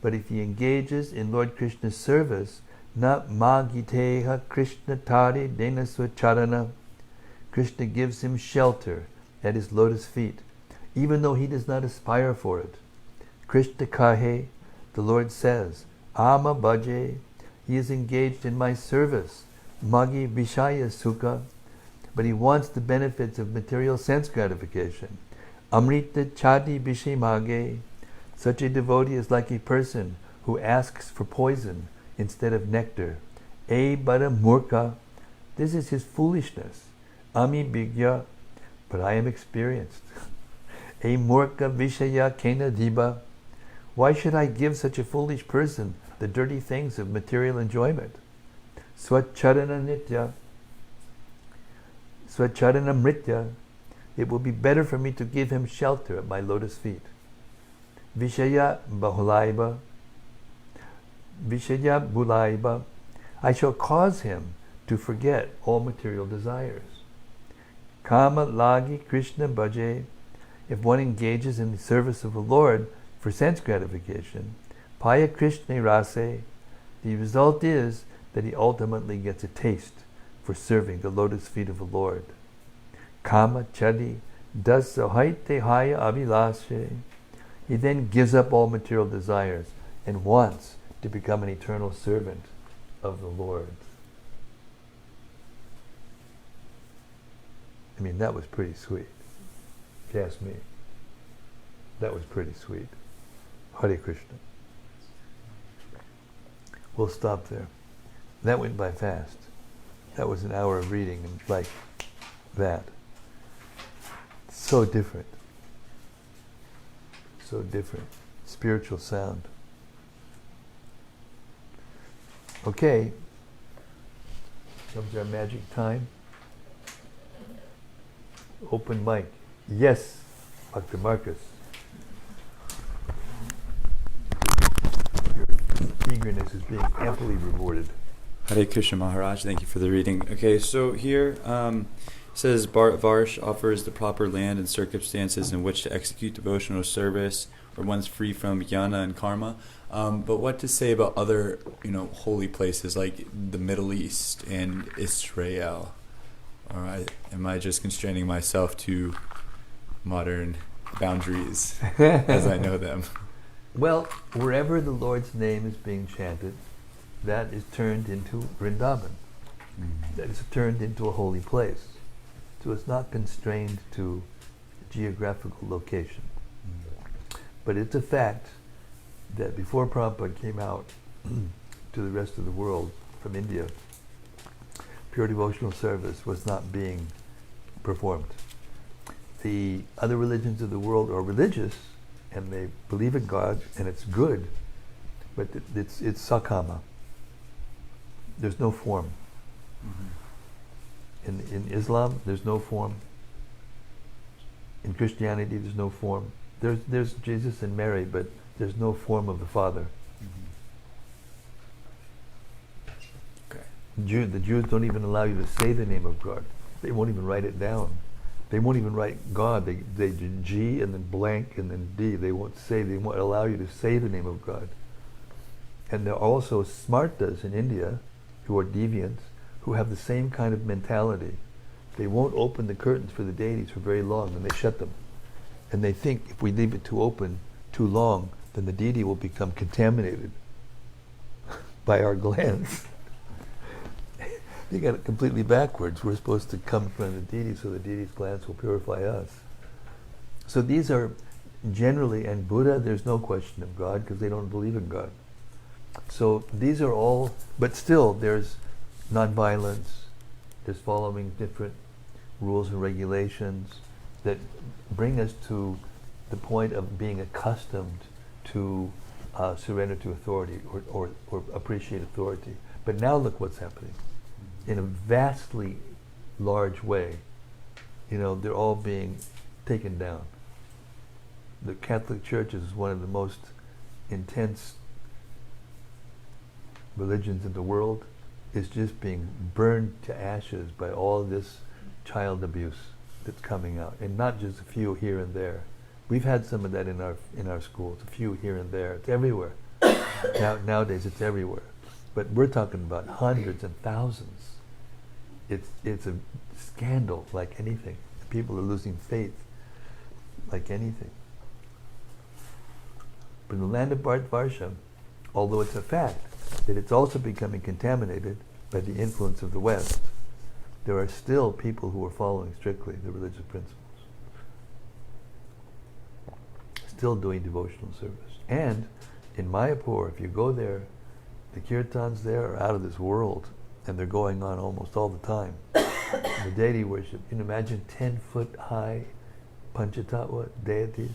but if he engages in Lord Krishna's service, na magiteha krishna tari denasva charana, Krishna gives him shelter at his lotus feet, even though he does not aspire for it. Krishna kahe, the Lord says, ama bhaje, he is engaged in my service, magi vishaya sukha, but he wants the benefits of material sense gratification. Amrita chadi bishimage, such a devotee is like a person who asks for poison instead of nectar. E bara murka, this is his foolishness. Ami bigya, but I am experienced. E murka vishaya kena diba, why should I give such a foolish person the dirty things of material enjoyment? Swacharana nitya, swacharana mritya, it will be better for me to give him shelter at my lotus feet. Vishaya bahulaiba, Vishaya bulaiba, I shall cause him to forget all material desires. Kama lagi Krishna bhaje, if one engages in the service of the Lord for sense gratification, paya Krishna rase, the result is that he ultimately gets a taste for serving the lotus feet of the Lord. kama chadi dasahaite haya abhilashe. He then gives up all material desires and wants to become an eternal servant of the Lord. I mean, that was pretty sweet, if you ask me. That was pretty sweet. Hare Krishna. We'll stop there. That went by fast. That was an hour of reading, and like that. So different. So different. Spiritual sound. Okay. Comes our magic time. Open mic. Yes, Dr. Marcus. Your eagerness is being amply rewarded. Hare Krishna Maharaj, thank you for the reading. Okay, so here says Varsh offers the proper land and circumstances in which to execute devotional service, or one's free from jnana and karma. But what to say about other, holy places like the Middle East and Israel? Or am I just constraining myself to modern boundaries as I know them? Well, wherever the Lord's name is being chanted, that is turned into Vrindavan. That is turned into a holy place. So it's not constrained to geographical location. But it's a fact that before Prabhupada came out to the rest of the world from India, pure devotional service was not being performed. The other religions of the world are religious, and they believe in God, and it's good, but it's sakama. There's no form. In Islam, there's no form. In Christianity, there's no form. There's Jesus and Mary, but there's no form of the Father. Okay. The Jews don't even allow you to say the name of God. They won't even write it down. They won't even write God. They do G and then blank and then D. They won't allow you to say the name of God. And there are also smartas in India who are deviants who have the same kind of mentality. They won't open the curtains for the deities for very long, and they shut them. And they think if we leave it too open too long, then the deity will become contaminated by our glands. They got it completely backwards. We're supposed to come in front of the deity so the deity's glands will purify us. So these are generally, and Buddha, there's no question of God because they don't believe in God. So these are all, but still there's nonviolence, there's following different rules and regulations that bring us to the point of being accustomed to surrender to authority or appreciate authority. But now look what's happening. In a vastly large way, they're all being taken down. The Catholic Church is one of the most intense religions in the world. Is just being burned to ashes by all this child abuse that's coming out, and not just a few here and there. We've had some of that in our schools, a few here and there. It's everywhere. Nowadays, it's everywhere. But we're talking about hundreds and thousands. It's a scandal like anything. People are losing faith like anything. But in the land of Varsha, although it's a fact that it's also becoming contaminated by the influence of the West, there are still people who are following strictly the religious principles, still doing devotional service. And in Mayapur, if you go there, the kirtans there are out of this world, and they're going on almost all the time. The deity worship, you can imagine 10-foot high Panchatattva deities.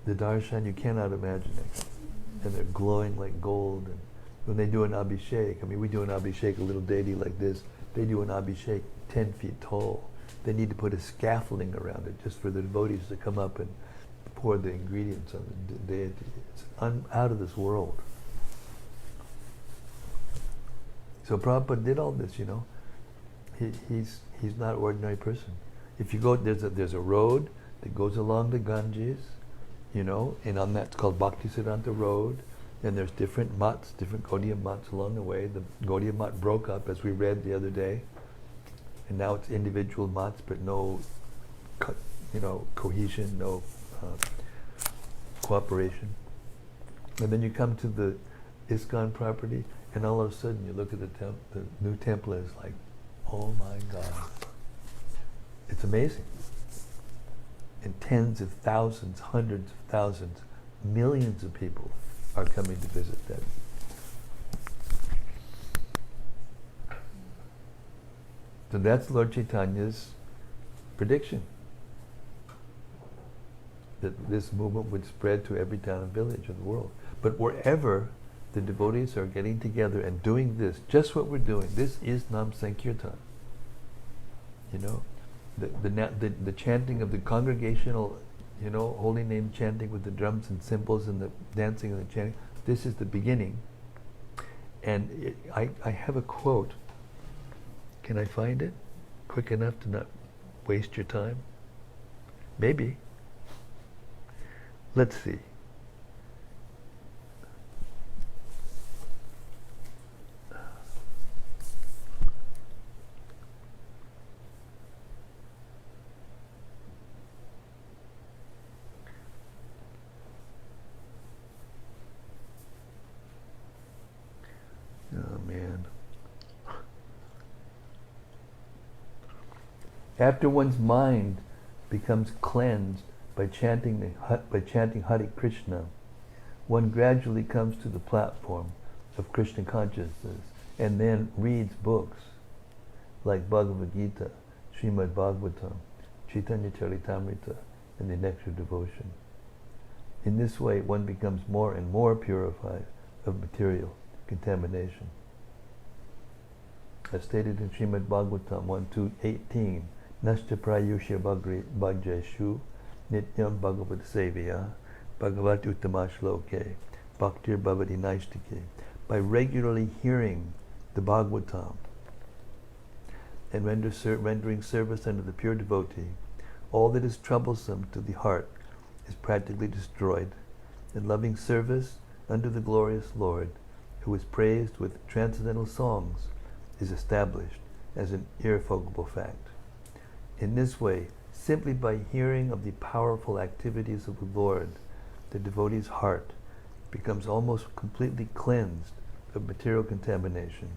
The darshan, you cannot imagine it. And they're glowing like gold. And when they do an abhishek, we do an abhishek, a little deity like this, they do an abhishek 10 feet tall. They need to put a scaffolding around it just for the devotees to come up and pour the ingredients on the deity. It's out of this world. So Prabhupada did all this, He's not an ordinary person. If you go, there's a road that goes along the Ganges, and on that it's called Bhaktisiddhanta Road. And there's different mats, different Gaudiya mats along the way. The Gaudiya mat broke up, as we read the other day. and now it's individual mats, but no, cohesion, no cooperation. And then you come to the ISKCON property, and all of a sudden you look at the new temple, and it's like, oh my God. It's amazing. And tens of thousands, hundreds of thousands, millions of people are coming to visit that. So that's Lord Chaitanya's prediction, that this movement would spread to every town and village of the world. But wherever the devotees are getting together and doing this, just what we're doing, this is Nam Sankirtan. The chanting of the congregational, holy name chanting with the drums and cymbals and the dancing and the chanting, this is the beginning. And I have a quote. Can I find it quick enough to not waste your time? Maybe. Let's see. Oh man. After one's mind becomes cleansed by chanting Hare Krishna, one gradually comes to the platform of Krishna consciousness and then reads books like Bhagavad Gita, Srimad-Bhagavatam, Chaitanya Charitamrita, and the Nectar Devotion. In this way, one becomes more and more purified of material contamination. As stated in Srimad-Bhagavatam 1.2.18, Nashta Prayusha Bhagjeshu Nityam Bhagavad Sevya Bhagavat Uttamashloke Bhaktir Bhavati Naistike. By regularly hearing the Bhagavatam and rendering service unto the pure devotee, all that is troublesome to the heart is practically destroyed, and loving service unto the glorious Lord, who is praised with transcendental songs, is established as an irrevocable fact. In this way, simply by hearing of the powerful activities of the Lord, the devotee's heart becomes almost completely cleansed of material contamination,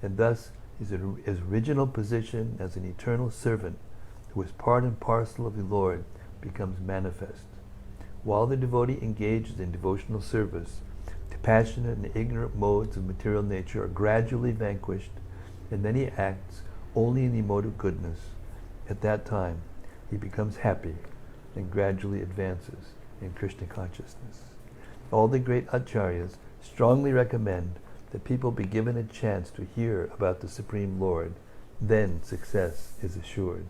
and thus his original position as an eternal servant who is part and parcel of the Lord becomes manifest. While the devotee engages in devotional service, the passionate and ignorant modes of material nature are gradually vanquished, and then he acts only in the mode of goodness. At that time, he becomes happy and gradually advances in Krishna consciousness. All the great acharyas strongly recommend that people be given a chance to hear about the Supreme Lord, then success is assured.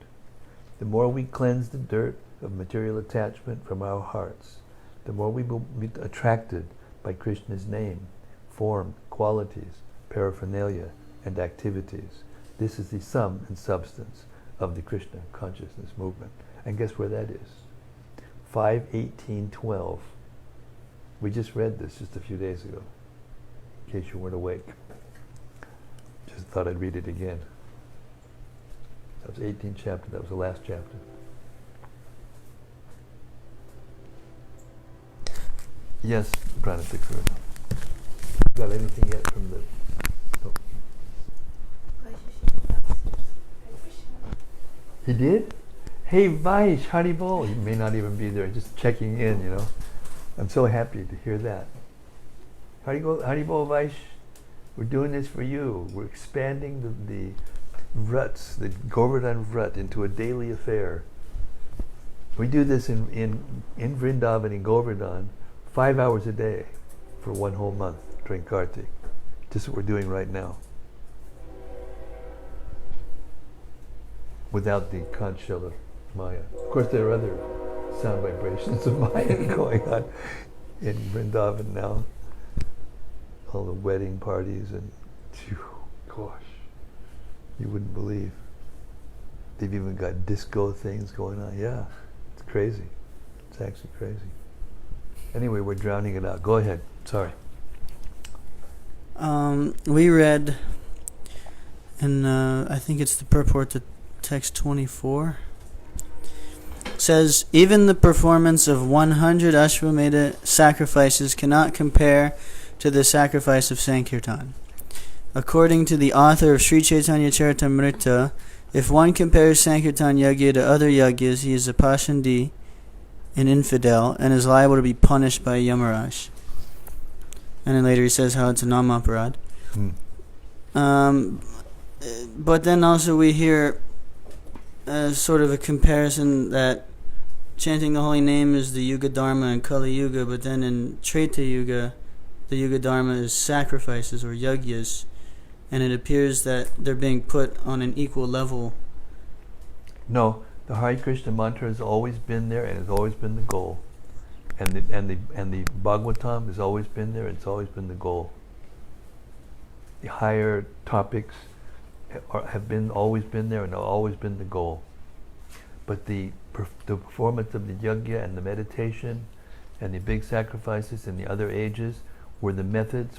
The more we cleanse the dirt of material attachment from our hearts, the more we will be attracted by Krishna's name, form, qualities, paraphernalia, and activities. This is the sum and substance of the Krishna consciousness movement. And guess where that is? 5:18:12. We just read this just a few days ago, in case you weren't awake. Just thought I'd read it again. That was 18th chapter. That was the last chapter. Yes, Pranatikura. Got anything yet from the... Oh. He did? Hey Vaish, Haribol. He may not even be there, just checking in, I'm so happy to hear that. Haribol Vaish, we're doing this for you. We're expanding the ruts, the Govardhan rut, into a daily affair. We do this in Vrindavan, in Govardhan, 5 hours a day for 1 whole month during Kartik. Just what we're doing right now. Without the conch shell of Maya. Of course, there are other sound vibrations of Maya going on in Vrindavan now. All the wedding parties and, gosh, you wouldn't believe. They've even got disco things going on. Yeah, it's crazy. It's actually crazy. Anyway, we're drowning it out. Go ahead. Sorry. We read, and I think it's the purport to text 24. It says, even the performance of 100 Ashwamedha sacrifices cannot compare to the sacrifice of Sankirtan. According to the author of Sri Chaitanya Charitamrita, if one compares Sankirtan Yagya to other yagyas, he is a Pashandi, an infidel, and is liable to be punished by Yamaraj. And then later he says how it's a namaparad. But then also we hear sort of a comparison that chanting the holy name is the Yuga Dharma and Kali Yuga, but then in Treta Yuga, the Yuga Dharma is sacrifices or yagyas, and it appears that they're being put on an equal level. No, the Hare Krishna mantra has always been there and has always been the goal. And the Bhagavatam has always been there, it's always been the goal. The higher topics have always been there and have always been the goal. But the performance of the yajna and the meditation and the big sacrifices in the other ages were the methods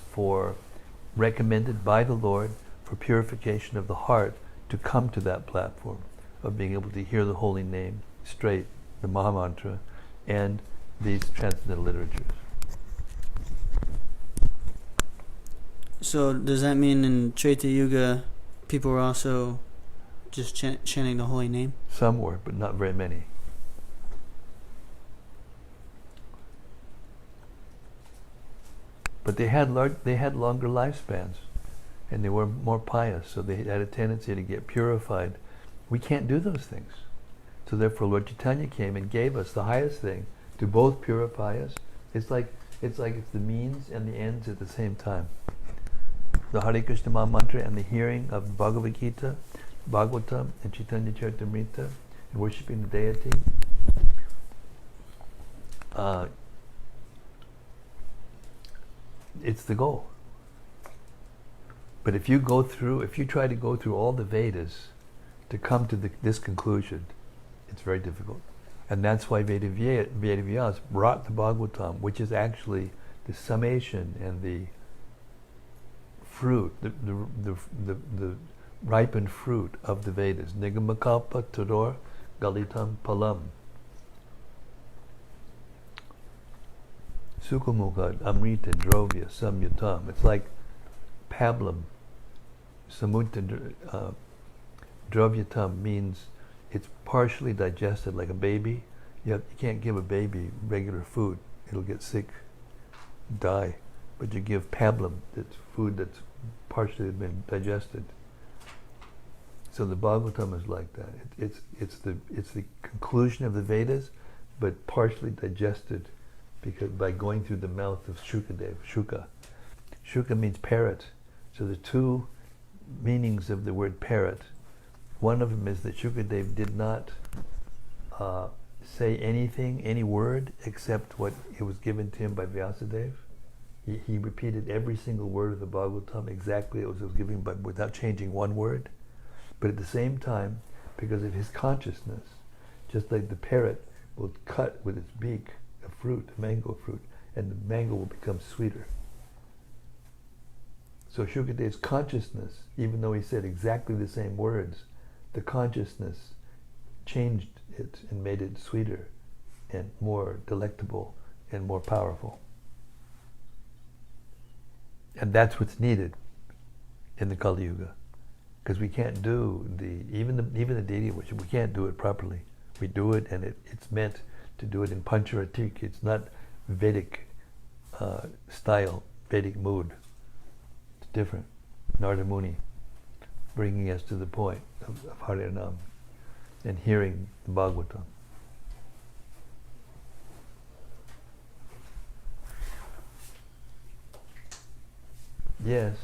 recommended by the Lord for purification of the heart to come to that platform of being able to hear the holy name straight, the Mahamantra, and these transcendental literatures. So does that mean in Treta Yuga people were also just chanting the holy name? Some were, but not very many. But they had longer lifespans, and they were more pious, so they had a tendency to get purified. We can't do those things. So therefore Lord Chaitanya came and gave us the highest thing to both purify us. It's like it's the means and the ends at the same time. The Hare Krishna Maha Mantra and the hearing of the Bhagavad Gita, Bhagavatam, and Chaitanya Charitamrita, and worshipping the deity. It's the goal. But if you try to go through all the Vedas to come to this conclusion, it's very difficult. And that's why Vedavyas brought the Bhagavatam, which is actually the summation and the fruit, the ripened fruit of the Vedas. Nigamakalpa Tador Galitam Palam. Sukhamukad Amrita Drovya Samyutam. It's like pablum. Samutta Drovyatam means it's partially digested like a baby. You can't give a baby regular food. It'll get sick, die. But you give pablum, that's food that's partially been digested. So the Bhagavatam is like that. It's the conclusion of the Vedas, but partially digested because by going through the mouth of Shukadev. Shuka means parrot. So the two meanings of the word parrot, one of them is that Shukadev did not say anything, any word, except what it was given to him by Vyasadeva. He repeated every single word of the Bhagavatam exactly as it was given, but without changing one word. But at the same time, because of his consciousness, just like the parrot will cut with its beak a fruit, a mango fruit, and the mango will become sweeter. So Shukadev's consciousness, even though he said exactly the same words, the consciousness changed it and made it sweeter and more delectable and more powerful. And that's what's needed in the Kali Yuga, because we can't do even the deity worship. We can't do it properly. We do it, and it's meant to do it in Pancharatik. It's not Vedic style, Vedic mood. It's different. Narada Muni, bringing us to the point of Harinam and hearing the Bhagavatam. Yes.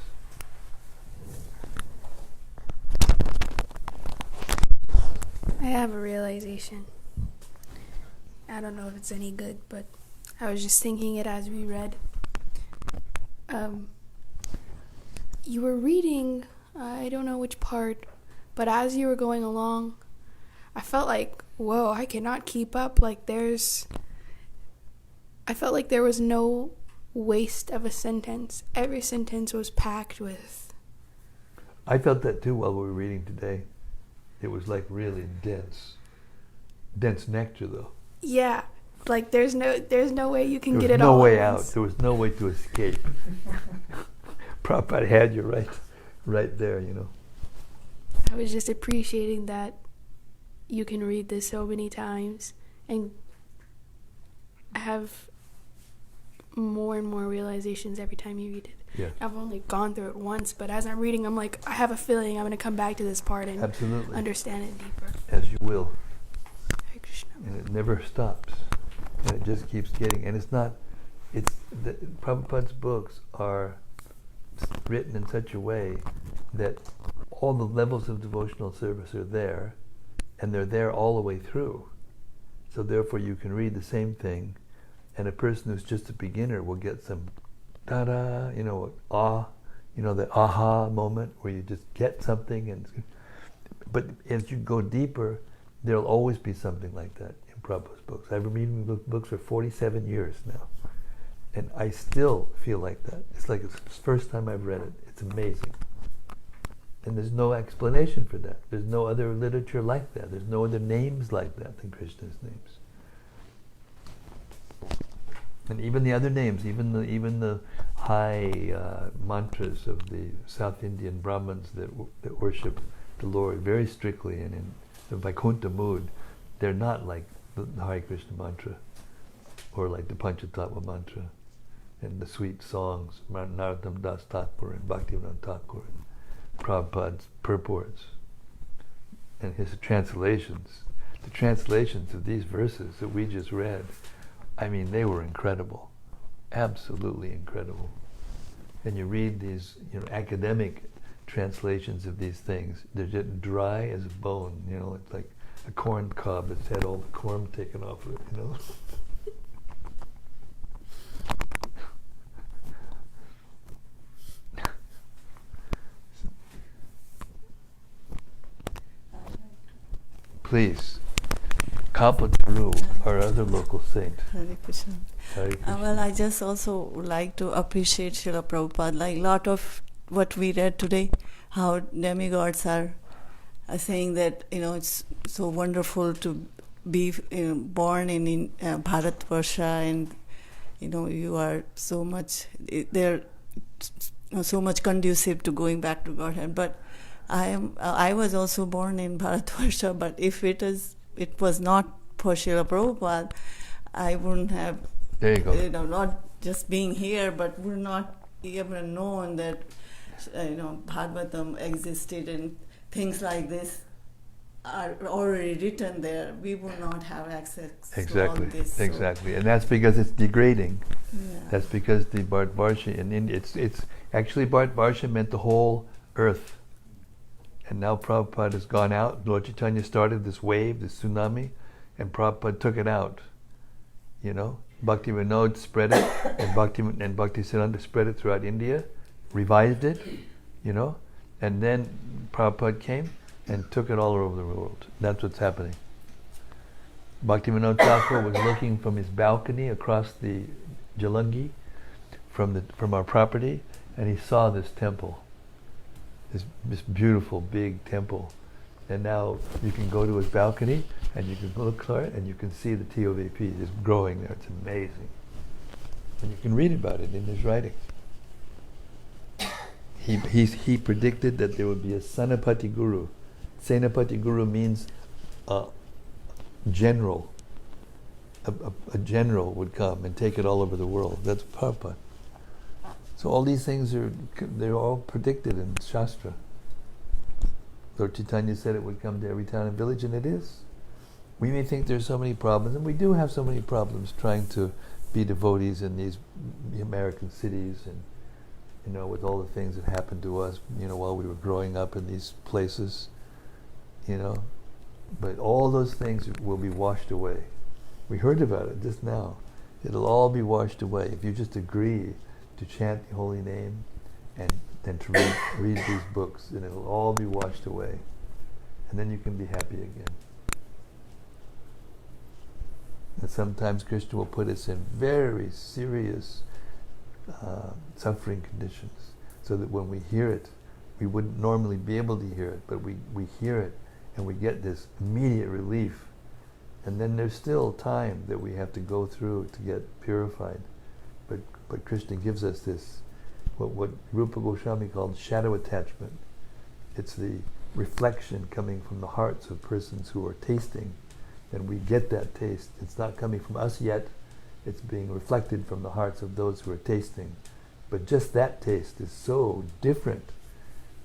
I have a realization. I don't know if it's any good, but I was just thinking it as we read. You were reading, I don't know which part, but as you were going along, I felt like, whoa, I cannot keep up. I felt like there was no waste of a sentence. Every sentence was packed with. I felt that too while we were reading today. It was like really dense nectar though. Yeah, like there's no way you can There get was it all no way at out. once. There was no way to escape. Prabhupada had you right there, you know. I was just appreciating that you can read this so many times and have more and more realizations every time you read it. Yeah. I've only gone through it once, but as I'm reading, I'm like, I have a feeling I'm going to come back to this part and Absolutely. understand it deeper. As you will. Hare Krishna. And it never stops. And it just keeps getting, and Prabhupada's books are written in such a way that all the levels of devotional service are there, and they're there all the way through. So therefore you can read the same thing, and a person who's just a beginner will get some ta-da, the aha moment where you just get something. But as you go deeper, there'll always be something like that in Prabhupada's books. I've been reading books for 47 years now, and I still feel like that. It's like it's the first time I've read it. It's amazing. And there's no explanation for that. There's no other literature like that. There's no other names like that than Krishna's names. And even the other names, even the high mantras of the South Indian Brahmins that worship the Lord very strictly and in the Vaikuntha mood, they're not like the Hare Krishna mantra or like the Panchatattva mantra and the sweet songs, Narottam Das Thakur and Bhaktivinoda Thakur and Prabhupada's purports and his translations. The translations of these verses that we just read, I mean, they were incredible, absolutely incredible. And you read these, academic translations of these things, they're just dry as a bone, it's like a corn cob that's had all the corn taken off of it, Please, Kalpataru, our other local saint. Hare Krishna. Hare Krishna. Well, I just also would like to appreciate Srila Prabhupada. Like a lot of what we read today, how demigods are saying that it's so wonderful to be born in Bharatvarsha, and you are so much they're so much conducive to going back to Godhead. But I was also born in Bharatvarsha, but if it was not for Srila Prabhupada, I wouldn't have, there you go. Not just being here, but would not even known that, Bhagavatam existed and things like this are already written there. We would not have access to all this. Exactly. And that's because it's degrading. Yeah. That's because the Bharatvarsha in India, it's actually Bharatvarsha meant the whole earth. And now Prabhupada has gone out. Lord Chaitanya started this wave, this tsunami, and Prabhupada took it out. Bhakti Vinod spread it, and Bhakti Siddhanta spread it throughout India, revived it, and then Prabhupada came and took it all over the world. That's what's happening. Bhakti Vinod Thakur was looking from his balcony across the Jalangi, from our property, and he saw this temple. This beautiful big temple, and now you can go to his balcony and you can look for it and you can see the TOVP is growing there. It's amazing, and you can read about it in his writings. He predicted that there would be a Senapati Guru. Senapati Guru means a general. A general would come and take it all over the world. That's Prabhupada. So all these things they're all predicted in Shastra. Lord Chaitanya said it would come to every town and village, and it is. We may think there's so many problems, and we do have so many problems trying to be devotees in these American cities, and with all the things that happened to us, while we were growing up in these places, But all those things will be washed away. We heard about it just now. It'll all be washed away if you just agree to chant the holy name and to read these books, and it'll all be washed away. And then you can be happy again. And sometimes Krishna will put us in very serious suffering conditions, so that when we hear it, we wouldn't normally be able to hear it, but we hear it, and we get this immediate relief. And then there's still time that we have to go through to get purified. But Krishna gives us this, what Rupa Goswami called shadow attachment. It's the reflection coming from the hearts of persons who are tasting, and we get that taste. It's not coming from us yet, it's being reflected from the hearts of those who are tasting. But just that taste is so different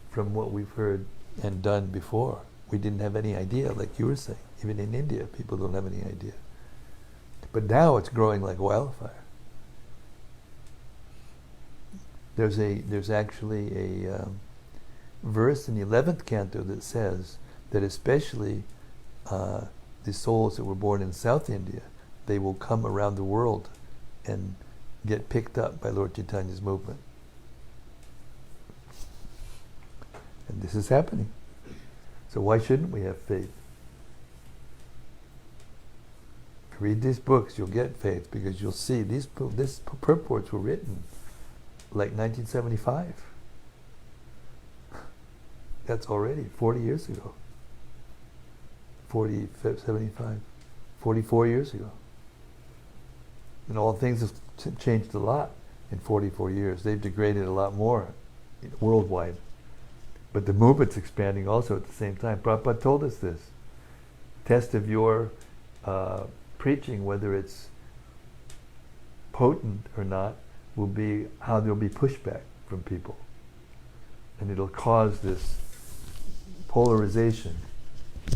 from what we've heard and done before. We didn't have any idea, like you were saying. Even in India, people don't have any idea. But now it's growing like wildfire. There's actually a verse in the 11th canto that says that especially the souls that were born in South India, they will come around the world and get picked up by Lord Chaitanya's movement. And this is happening. So why shouldn't we have faith? Read these books, you'll get faith, because you'll see these purports were written like 1975. That's already 40 years ago. 75, 44 years ago. And all things have changed a lot in 44 years. They've degraded a lot more worldwide. But the movement's expanding also at the same time. Prabhupada told us this. Test of your preaching, whether it's potent or not, will be how there'll be pushback from people. And it'll cause this polarization.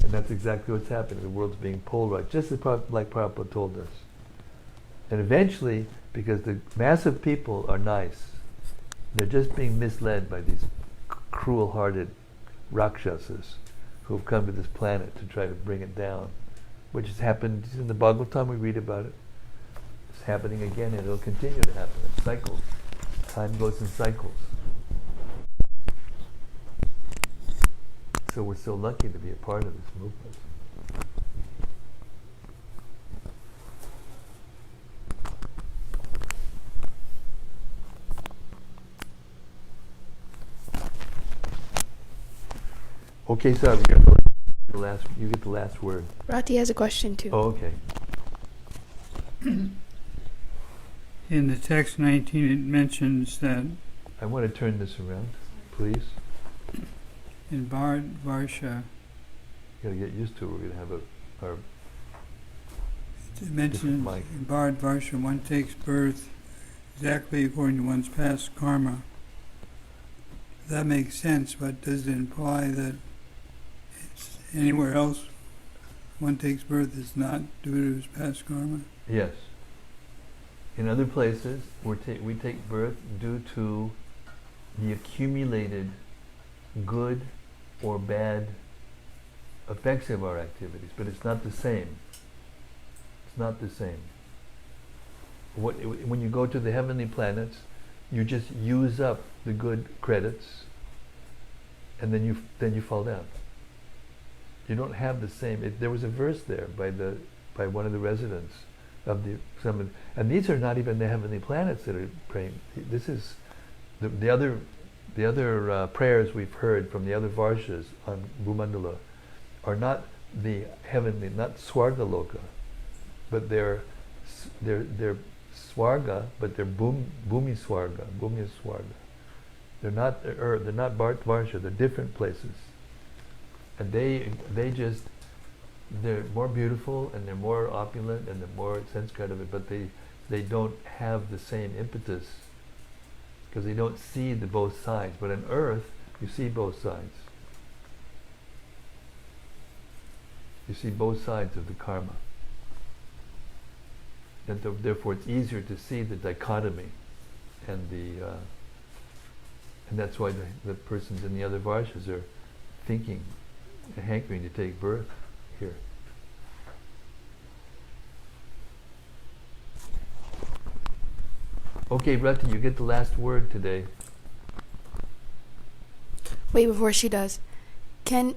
And that's exactly what's happening. The world's being polarized, just like Prabhupada told us. And eventually, because the mass of people are nice, they're just being misled by these cruel-hearted Rakshasas who have come to this planet to try to bring it down, which has happened in the Bhagavatam. We read about it. It's happening again, and it'll continue to happen in cycles. Time goes in cycles. So we're so lucky to be a part of this movement. Okay, so you get the last word. Rati has a question too. Oh, okay. In the text 19, it mentions that I want to turn this around, please. in Varsha, You got to get used to it. We're going to have our it mentions mic. in Varsha, one takes birth exactly according to one's past karma. That makes sense, but does it imply that it's anywhere else one takes birth is not due to his past karma? Yes. In other places, we take birth due to the accumulated good or bad effects of our activities, but it's not the same. It's not the same. When you go to the heavenly planets, you just use up the good credits, and then you fall down. You don't have the same. There was a verse there by one of the residents of and these are not even the heavenly planets that are praying. This is the other prayers we've heard from the other Varshas on Bhumandala are not the heavenly, not Swarga Loka, but they're Swarga, but they're Bhumi Swarga. They're not Earth. They're not Varsha. They're different places, and they're more beautiful and they're more opulent and they're more sense credited, but they don't have the same impetus because they don't see the both sides. But on Earth, you see both sides. You see both sides of the karma. And therefore it's easier to see the dichotomy and and that's why the persons in the other varshas are thinking and hankering to take birth here. Okay, Rati, you get the last word today. Wait, before she does, can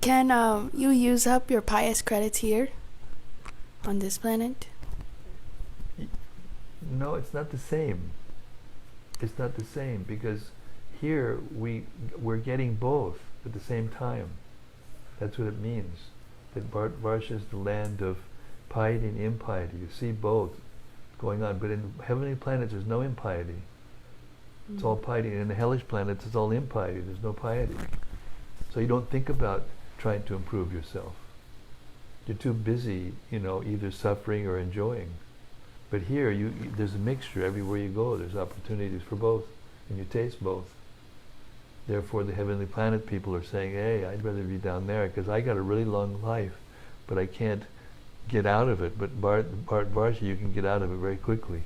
you use up your pious credits here on this planet? No, it's not the same. It's not the same because here we're getting both at the same time. That's what it means. That Varsha is the land of piety and impiety. You see both going on. But in heavenly planets, there's no impiety. It's all piety. And in the hellish planets, it's all impiety. There's no piety. So you don't think about trying to improve yourself. You're too busy, either suffering or enjoying. But here, there's a mixture. Everywhere you go, there's opportunities for both. And you taste both. Therefore, the heavenly planet people are saying, hey, I'd rather be down there because I got a really long life, but I can't get out of it. But Varsha, you can get out of it very quickly.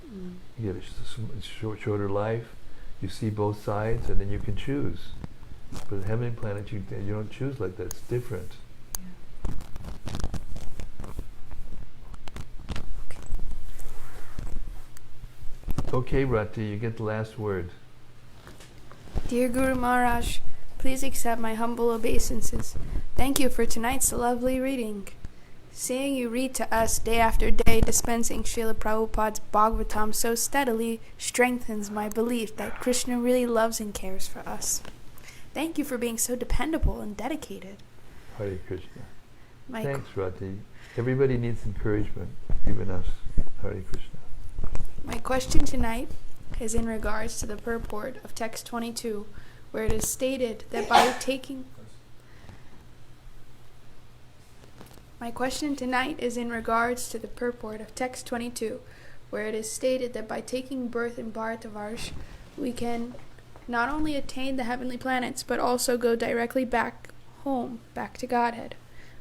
You get a shorter life, you see both sides, and then you can choose. But the heavenly planet, you don't choose like that. It's different. Okay, Rati, you get the last word. Dear Guru Maharaj, please accept my humble obeisances. Thank you for tonight's lovely reading. Seeing you read to us day after day, dispensing Srila Prabhupada's Bhagavatam so steadily, strengthens my belief that Krishna really loves and cares for us. Thank you for being so dependable and dedicated. Hare Krishna. Thanks, Rati. Everybody needs encouragement, even us. Hare Krishna. My question tonight is in regards to the purport of text 22, where it is stated that by taking... My question tonight is in regards to the purport of text 22, where it is stated that by taking birth in Bharatavarsh, we can not only attain the heavenly planets, but also go directly back home, back to Godhead.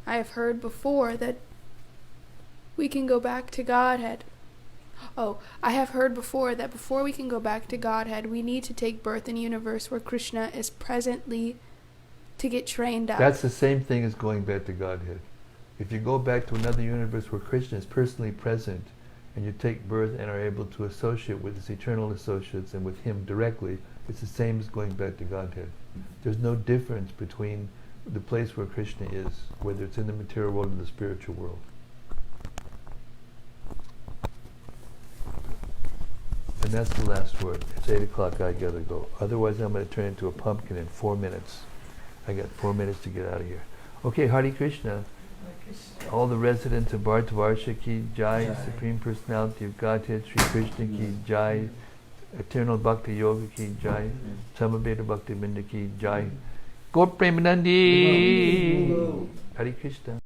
I have heard before that we can go back to Godhead. I have heard before that before we can go back to Godhead, we need to take birth in a universe where Krishna is presently to get trained up. That's the same thing as going back to Godhead. If you go back to another universe where Krishna is personally present, and you take birth and are able to associate with his eternal associates and with him directly, it's the same as going back to Godhead. There's no difference between the place where Krishna is, whether it's in the material world or the spiritual world. And that's the last word. It's 8 o'clock, I gotta go. Otherwise I'm gonna turn into a pumpkin in 4 minutes. I got 4 minutes to get out of here. Okay, Hare Krishna. All the residents of Bhartavarsha ki Jai, Supreme Personality of Godhead, Sri Krishna ki Jai, Eternal Bhakti Yoga ki Jai, Samaveda Bhakti Binda ki Jai. Gaur Premanandi! Hare Krishna.